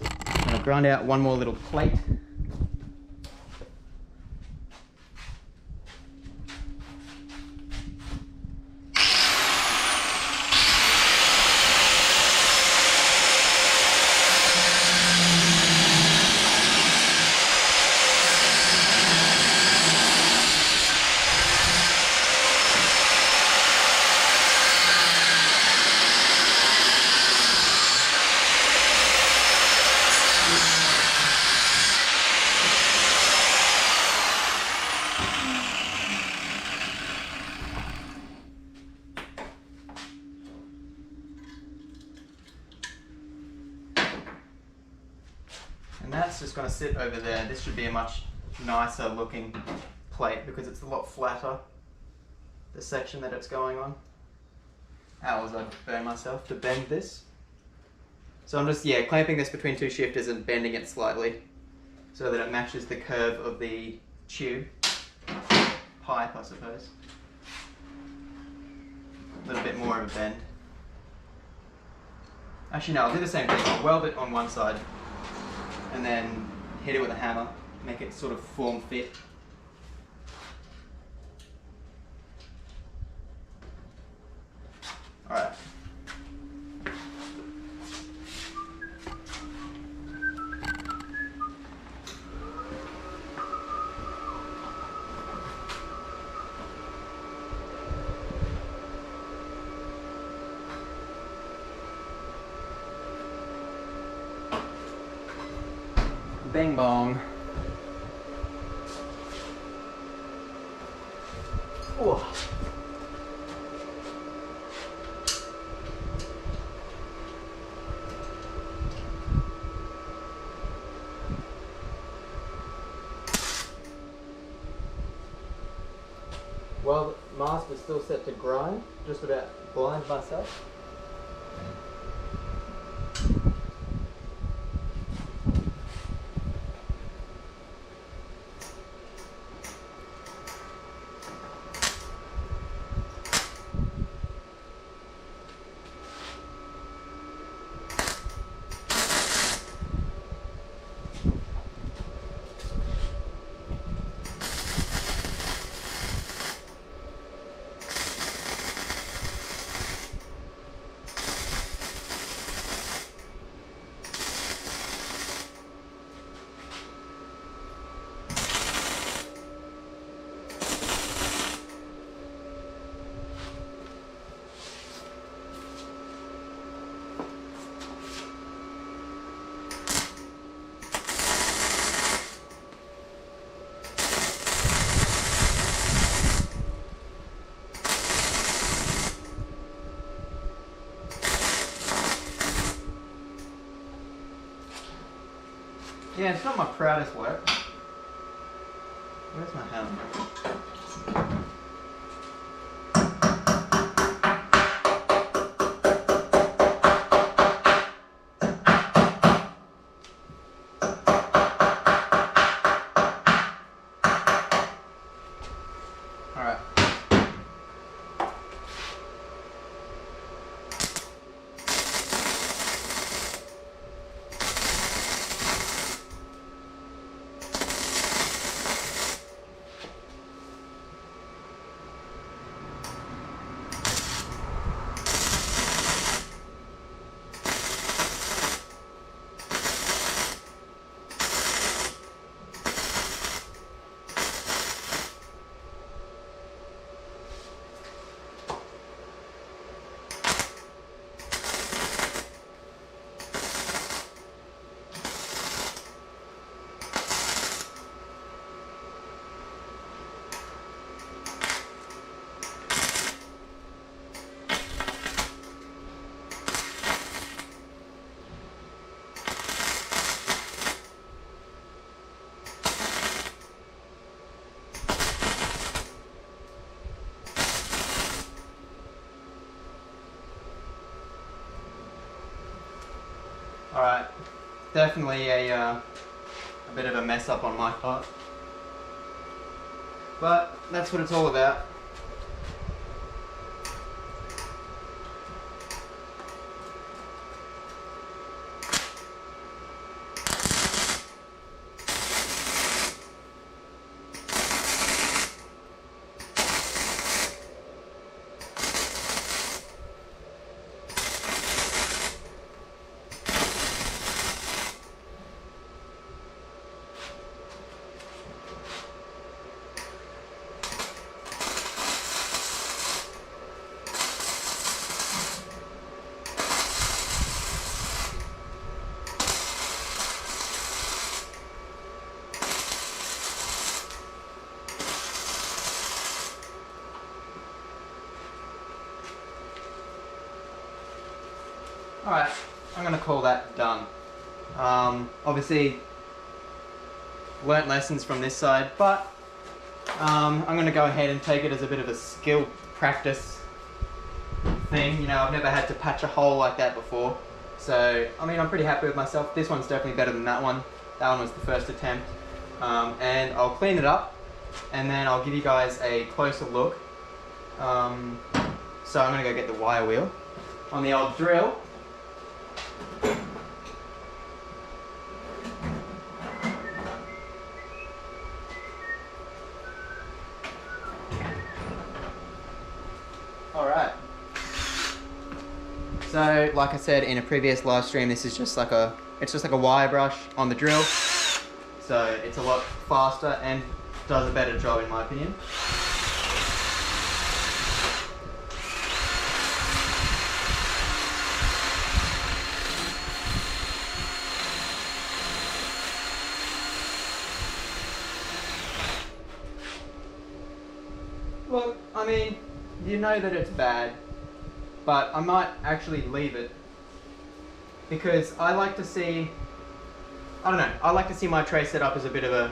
I'm going to grind out one more little plate. And that's just going to sit over there. This should be a much nicer looking plate because it's a lot flatter, the section that it's going on. Hours I'd burn myself to bend this. So I'm just, clamping this between two shifters and bending it slightly so that it matches the curve of the tube pipe, I suppose. A little bit more of a bend. Actually no, I'll do the same thing. I'll weld it on one side and then hit it with a hammer, make it sort of form fit. Alright. Bing bong. Oh. Well, the mask is still set to grind, just about blind myself. Yeah, it's not my proudest work. Where's my hammer? Alright. Alright, definitely a bit of a mess up on my part, but that's what it's all about. Alright, I'm going to call that done. Obviously learnt lessons from this side, but I'm going to go ahead and take it as a bit of a skill practice thing. You know, I've never had to patch a hole like that before. So, I mean, I'm pretty happy with myself. This one's definitely better than that one. That one was the first attempt. And I'll clean it up and then I'll give you guys a closer look. So I'm going to go get the wire wheel on the old drill. Alright. So, like I said in a previous live stream, this is just like a wire brush on the drill. So it's a lot faster and does a better job in my opinion. Look, I mean, you know that it's bad, but I might actually leave it because I like to see, I don't know, I like to see my tray set up as a bit of a,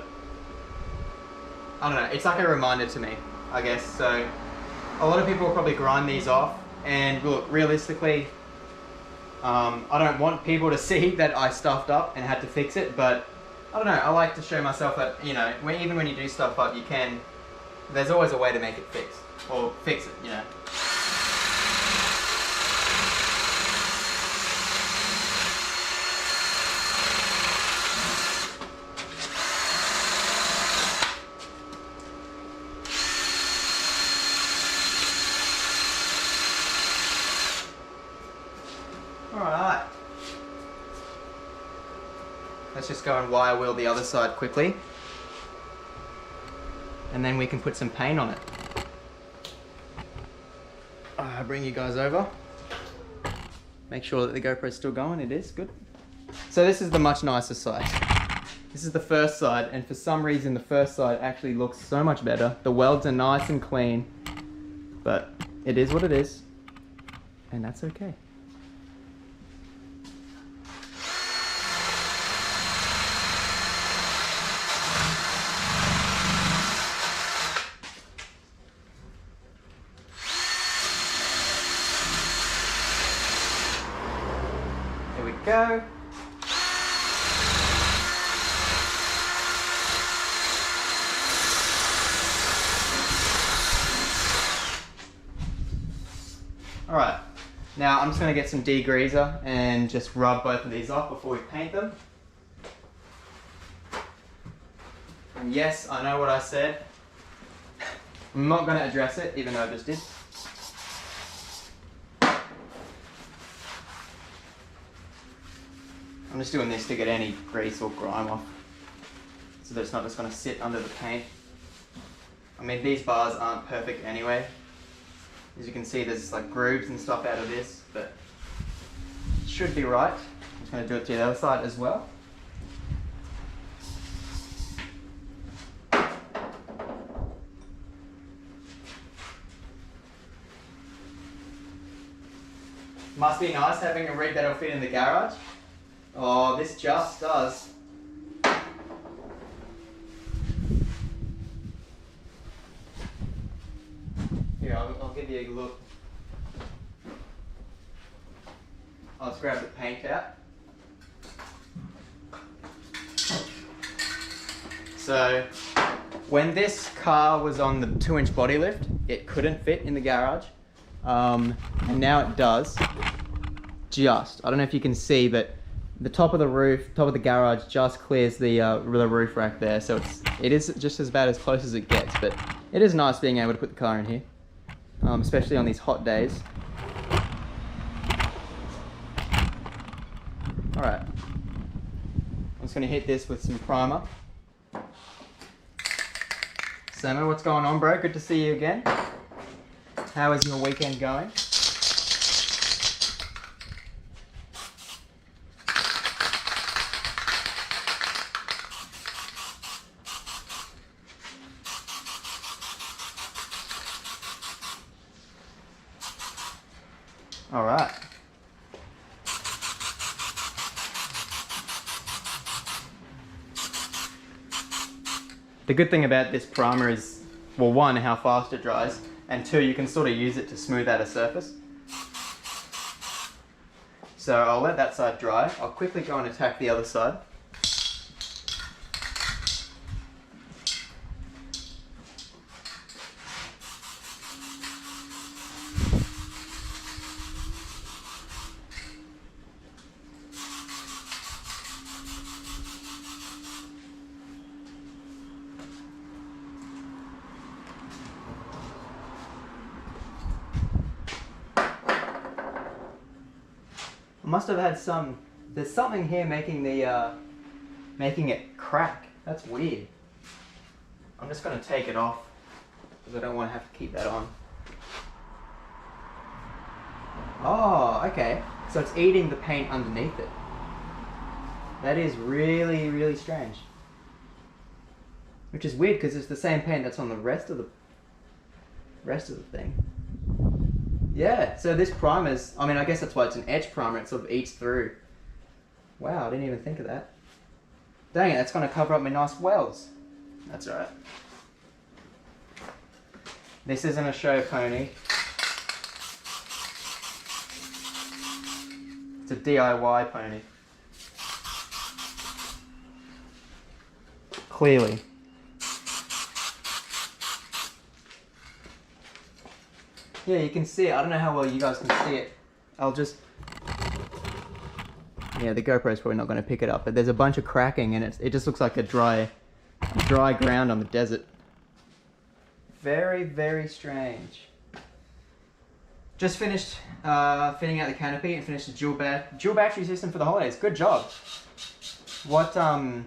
I don't know, it's like a reminder to me, I guess. So a lot of people will probably grind these off, and look, realistically, I don't want people to see that I stuffed up and had to fix it, but I don't know, I like to show myself that, you know, even when you do stuff up, you can, there's always a way to make it fix, or fix it, you know. Alright. Let's just go and wire wheel the other side quickly. And then we can put some paint on it. Bring you guys over. Make sure that the GoPro's still going. It is, good. So this is the much nicer side. This is the first side, and for some reason the first side actually looks so much better. The welds are nice and clean, but it is what it is, and that's okay. Go. Alright, now I'm just going to get some degreaser and just rub both of these off before we paint them. And yes, I know what I said. I'm not going to address it, even though I just did. I'm just doing this to get any grease or grime off, so that it's not just going to sit under the paint. I mean, these bars aren't perfect anyway. As you can see, there's like grooves and stuff out of this, but it should be right. I'm just going to do it to the other side as well. Must be nice having a rig that'll fit in the garage. Oh, this just does. Here, I'll give you a look. I'll just grab the paint out. So, when this car was on the 2-inch body lift, it couldn't fit in the garage. And now it does. Just. I don't know if you can see, but the top of the roof, top of the garage just clears the roof rack there, so it is just as bad as close as it gets, but it is nice being able to put the car in here, especially on these hot days. Alright, I'm just going to hit this with some primer. Samo, what's going on, bro? Good to see you again. How is your weekend going? All right. The good thing about this primer is, well, one, how fast it dries, and two, you can sort of use it to smooth out a surface. So I'll let that side dry. I'll quickly go and attack the other side. I must have had some, there's something here making the, making it crack. That's weird. I'm just going to take it off because I don't want to have to keep that on. Oh, okay. So it's eating the paint underneath it. That is really, really strange. Which is weird because it's the same paint that's on the rest of the thing. Yeah, so this primer's, I mean, I guess that's why it's an etch primer, it sort of eats through. Wow, I didn't even think of that. Dang it, that's going to cover up my nice welds. That's alright. This isn't a show pony. It's a DIY pony. Clearly. Yeah, you can see it. I don't know how well you guys can see it. I'll just... Yeah, the GoPro's probably not going to pick it up, but there's a bunch of cracking and it just looks like a dry ground on the desert. Very, very strange. Just finished fitting out the canopy and finished the dual battery system for the holidays. Good job. What have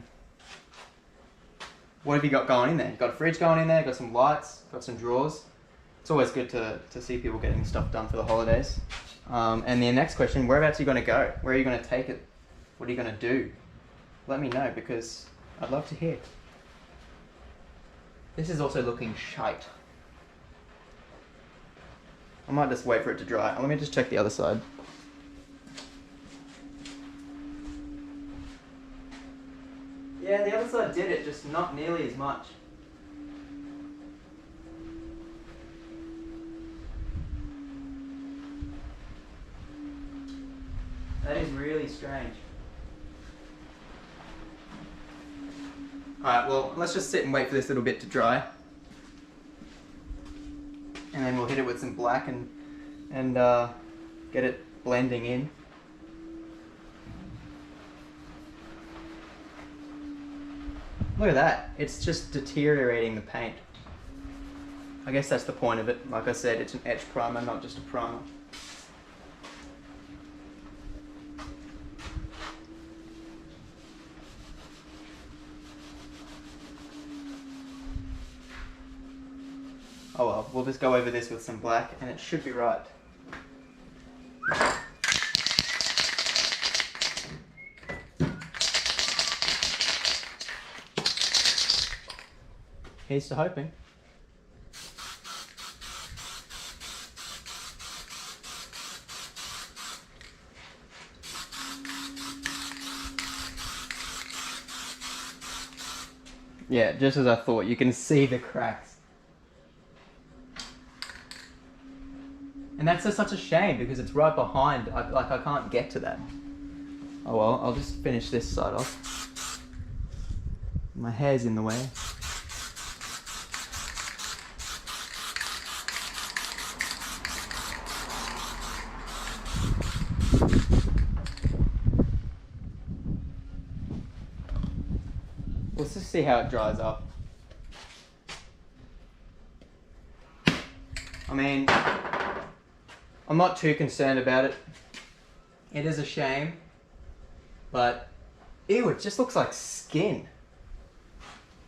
you got going in there? You've got a fridge going in there, got some lights, got some drawers. It's always good to see people getting stuff done for the holidays. And the next question, whereabouts are you going to go? Where are you going to take it? What are you going to do? Let me know because I'd love to hear. This is also looking shite. I might just wait for it to dry. Let me just check the other side. Yeah, the other side did it, just not nearly as much. That is really strange. Alright, well, let's just sit and wait for this little bit to dry. And then we'll hit it with some black and get it blending in. Look at that. It's just deteriorating the paint. I guess that's the point of it. Like I said, it's an etch primer, not just a primer. Oh well, we'll just go over this with some black and it should be right. Here's to hoping. Yeah, just as I thought, you can see the cracks. And that's just such a shame because it's right behind, I can't get to that. Oh well, I'll just finish this side off. My hair's in the way. Let's just see how it dries up. I mean, I'm not too concerned about it. It is a shame, but ew, it just looks like skin.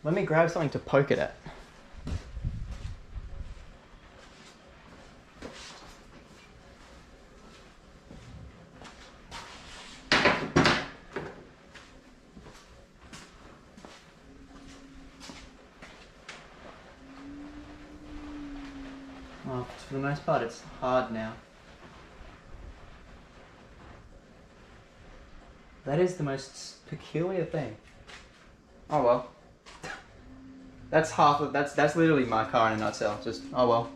Let me grab something to poke it at. Well, for the most part, it's hard now. That is the most peculiar thing. Oh well. that's half of, that's literally my car in a nutshell. Just, oh well.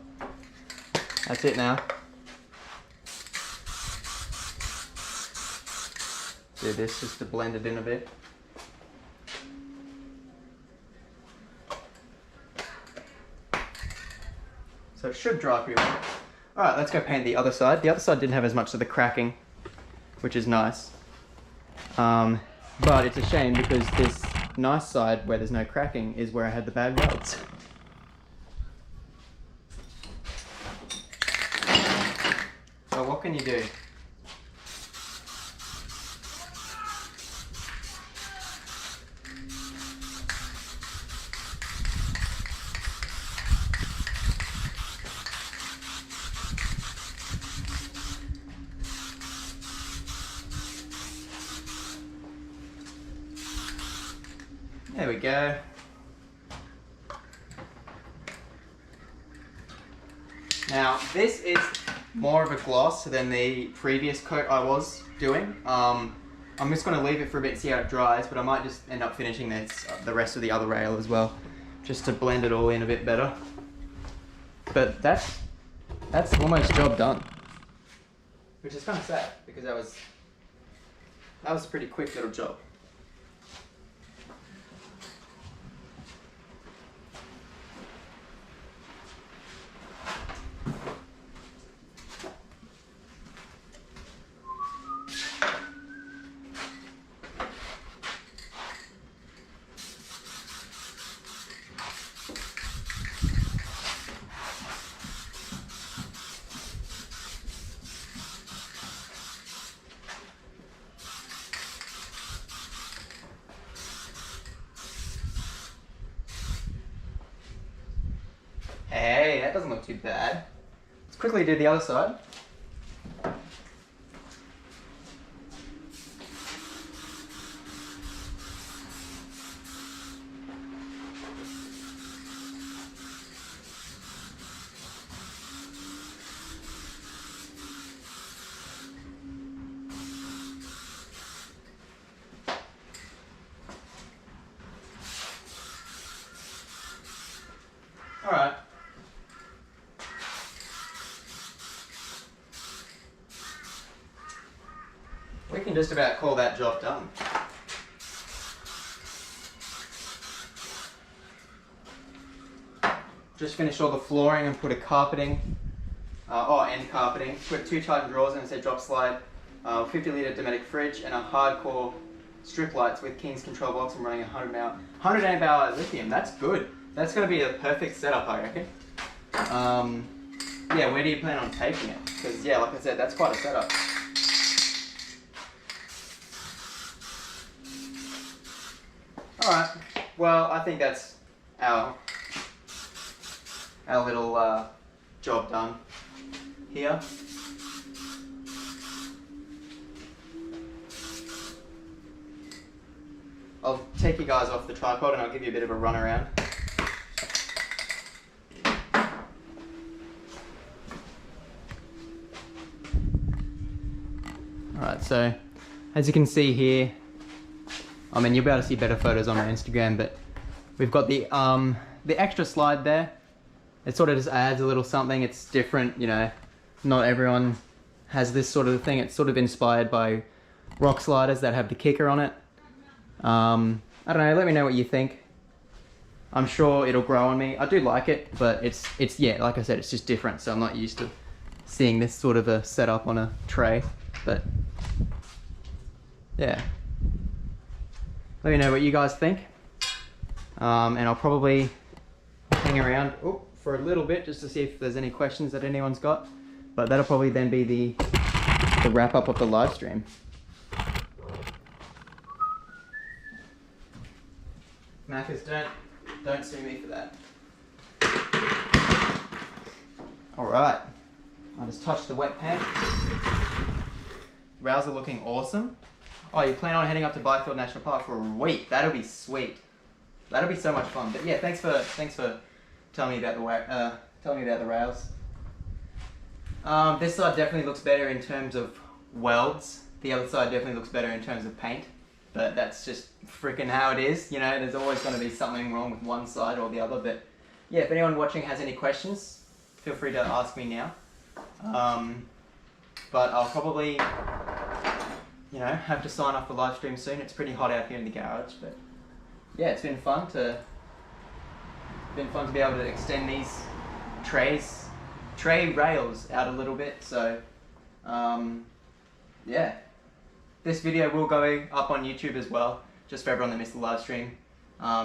That's it now. Do this just to blend it in a bit. So it should dry pretty well. Alright, let's go paint the other side. The other side didn't have as much of the cracking, which is nice. But it's a shame because this nice side where there's no cracking is where I had the bad welds. So what can you do? There we go. Now this is more of a gloss than the previous coat I was doing. I'm just going to leave it for a bit and see how it dries, but I might just end up finishing this, the rest of the other rail as well, just to blend it all in a bit better. But that's almost job done, which is kind of sad because that was a pretty quick little job. Hey, that doesn't look too bad. Let's quickly do the other side. All right. We can just about call that job done. Just finished all the flooring and put a carpeting, end carpeting. Put 2 Titan drawers and a drop slide, 50 litre Dometic fridge, and a hardcore strip lights with King's control box. I'm running 100 amp hour lithium. That's good. That's going to be a perfect setup, I reckon. Yeah, where do you plan on taking it? Because yeah, like I said, that's quite a setup. Alright, well, I think that's our little job done here. I'll take you guys off the tripod and I'll give you a bit of a run around. Alright, so as you can see here, I mean, you'll be able to see better photos on my Instagram, but we've got the extra slide there. It sort of just adds a little something. It's different, you know, not everyone has this sort of thing. It's sort of inspired by rock sliders that have the kicker on it. I don't know, let me know what you think. I'm sure it'll grow on me. I do like it, but it's yeah, like I said, it's just different, so I'm not used to seeing this sort of a setup on a tray, but yeah. Let me know what you guys think, and I'll probably hang around for a little bit just to see if there's any questions that anyone's got, but that'll probably then be the wrap up of the live stream. Macca's, don't sue me for that. Alright, I just touched the wet paint. Rails are looking awesome. Oh, you plan on heading up to Byfield National Park for a week? That'll be sweet. That'll be so much fun. But yeah, thanks for telling me about the rails. This side definitely looks better in terms of welds. The other side definitely looks better in terms of paint. but that's just freaking how it is. You know, there's always going to be something wrong with one side or the other. But yeah, if anyone watching has any questions, feel free to ask me now. But I'll probably, you know, have to sign off the live stream soon. It's pretty hot out here in the garage, but yeah, it's been fun to be able to extend these tray rails out a little bit. So yeah, this video will go up on YouTube as well, just for everyone that missed the live stream,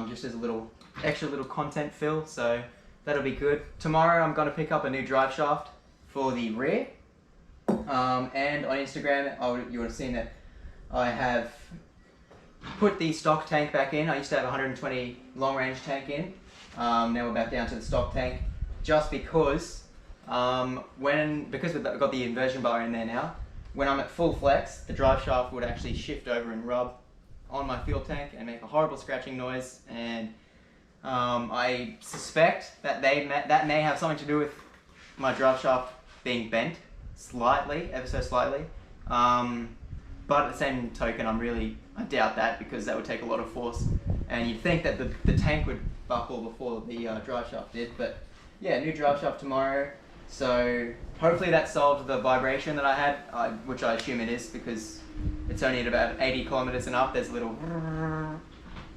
just as a extra little content fill. So that'll be good. Tomorrow I'm going to pick up a new drive shaft for the rear, and on Instagram you would have seen that I have put the stock tank back in. I used to have a 120 long range tank in. Now we're back down to the stock tank, just because we've got the inversion bar in there now. When I'm at full flex, the drive shaft would actually shift over and rub on my fuel tank and make a horrible scratching noise. And I suspect that that may have something to do with my drive shaft being bent slightly, ever so slightly. But at the same token, I doubt that, because that would take a lot of force, and you'd think that the tank would buckle before the drive shaft did. But yeah, new drive shaft tomorrow. So hopefully that solved the vibration that I had, which I assume it is, because it's only at about 80 kilometers and up. There's a little,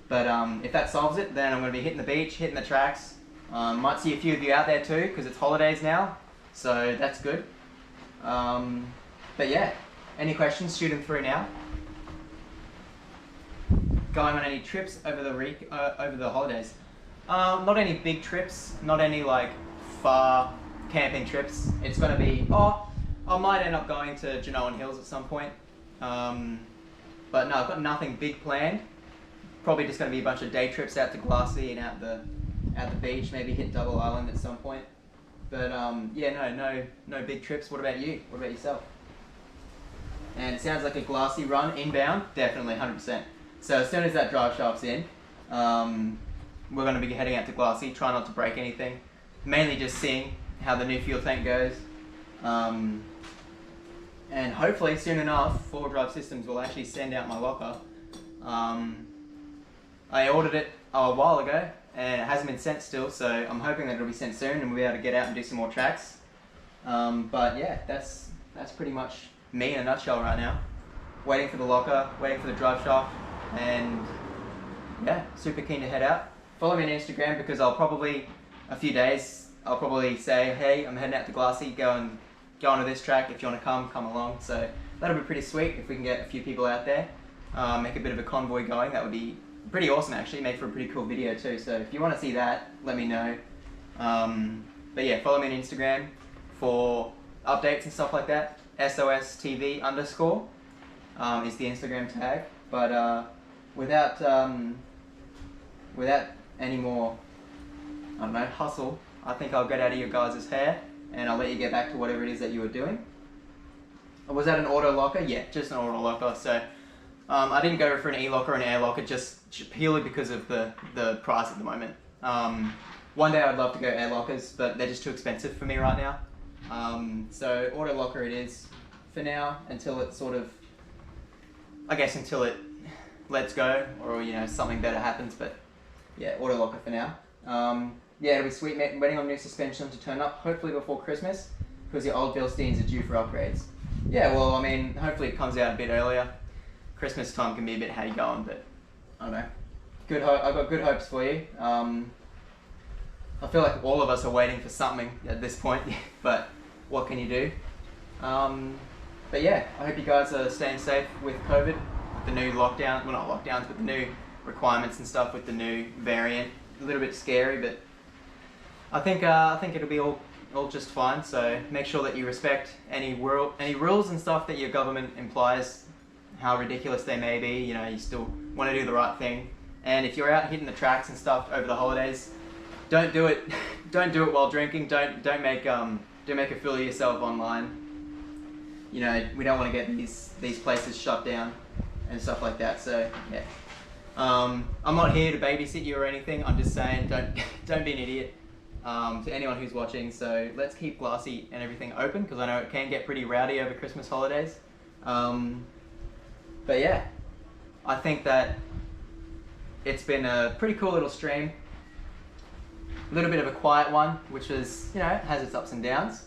but if that solves it, then I'm going to be hitting the beach, hitting the tracks. Might see a few of you out there too, because it's holidays now, so that's good. But yeah, any questions, shoot them through now. Going on any trips over the holidays? Not any big trips, not any like far camping trips. It's going to be, I might end up going to Genoan Hills at some point. But no, I've got nothing big planned. Probably just going to be a bunch of day trips out to Glassy and out the beach, maybe hit Double Island at some point. But yeah, no big trips. What about you? What about yourself? And it sounds like a Glassy run inbound, definitely 100%. So as soon as that drive shaft's in, we're going to be heading out to Glassy. Try not to break anything. Mainly just seeing how the new fuel tank goes. And hopefully soon enough, 4Drive Systems will actually send out my locker. I ordered it a while ago and it hasn't been sent still, so I'm hoping that it'll be sent soon and we'll be able to get out and do some more tracks. But yeah, that's pretty much me in a nutshell right now. Waiting for the locker, waiting for the drive shaft, and yeah, super keen to head out. Follow me on Instagram, because a few days, I'll probably say, hey, I'm heading out to Glassy, go onto this track. If you want to come along. So that'll be pretty sweet if we can get a few people out there, make a bit of a convoy going. That would be pretty awesome, actually, make for a pretty cool video too. So if you want to see that, let me know. But yeah, follow me on Instagram for updates and stuff like that. SOSTV_ is the Instagram tag. But without any more, I don't know, hustle, I think I'll get out of your guys' hair and I'll let you get back to whatever it is that you were doing. Was that an auto locker? Yeah, just an auto locker. So I didn't go for an e-locker or an air locker, just purely because of the price at the moment. One day I'd love to go air lockers, but they're just too expensive for me right now. So auto locker it is for now, until it until it lets go, or something better happens. But yeah, auto locker for now. Yeah, it'll be sweet waiting on new suspension to turn up, hopefully before Christmas, because your old Bilsteins are due for upgrades. Yeah, well, I mean, hopefully it comes out a bit earlier. Christmas time can be a bit how you going, but I don't know. I've got good hopes for you. I feel like all of us are waiting for something at this point, but what can you do? But yeah, I hope you guys are staying safe with COVID, the new lockdown, well not lockdowns, but the new requirements and stuff with the new variant. A little bit scary, but I think it'll be all just fine. So make sure that you respect any rules and stuff that your government implies, how ridiculous they may be. You still want to do the right thing. And if you're out hitting the tracks and stuff over the holidays, don't do it. Don't do it while drinking. Don't make a fool of yourself online. We don't want to get these places shut down and stuff like that. So yeah. I'm not here to babysit you or anything. I'm just saying, don't be an idiot. To anyone who's watching. So let's keep Glassy and everything open, because I know it can get pretty rowdy over Christmas holidays. But yeah, I think that it's been a pretty cool little stream. A little bit of a quiet one, which is, you know, has its ups and downs.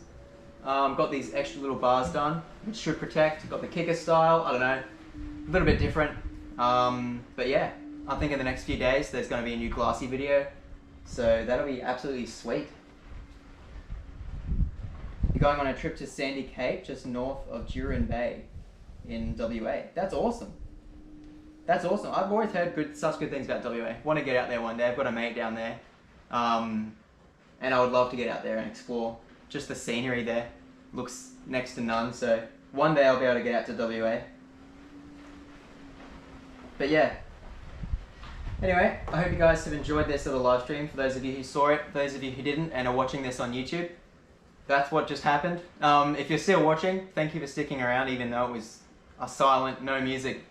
Got these extra little bars done, which should protect. Got the kicker style, I don't know, a little bit different. But yeah, I think in the next few days there's going to be a new glassy video, so that'll be absolutely sweet. You're going on a trip to Sandy Cape, just north of Durin Bay in WA. That's awesome. That's awesome. I've always heard such good things about WA. Want to get out there one day. I've got a mate down there. And I would love to get out there and explore. Just the scenery there looks next to none, so one day I'll be able to get out to WA. But yeah. Anyway, I hope you guys have enjoyed this little live stream. For those of you who saw it, those of you who didn't and are watching this on YouTube, that's what just happened. If you're still watching, thank you for sticking around, even though it was a silent, no music,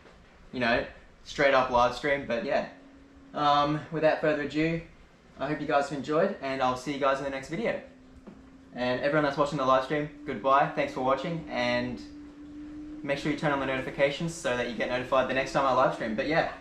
you know, straight up live stream. But yeah, without further ado, I hope you guys have enjoyed, and I'll see you guys in the next video. And everyone that's watching the live stream, goodbye, thanks for watching, and make sure you turn on the notifications so that you get notified the next time I live stream. But yeah.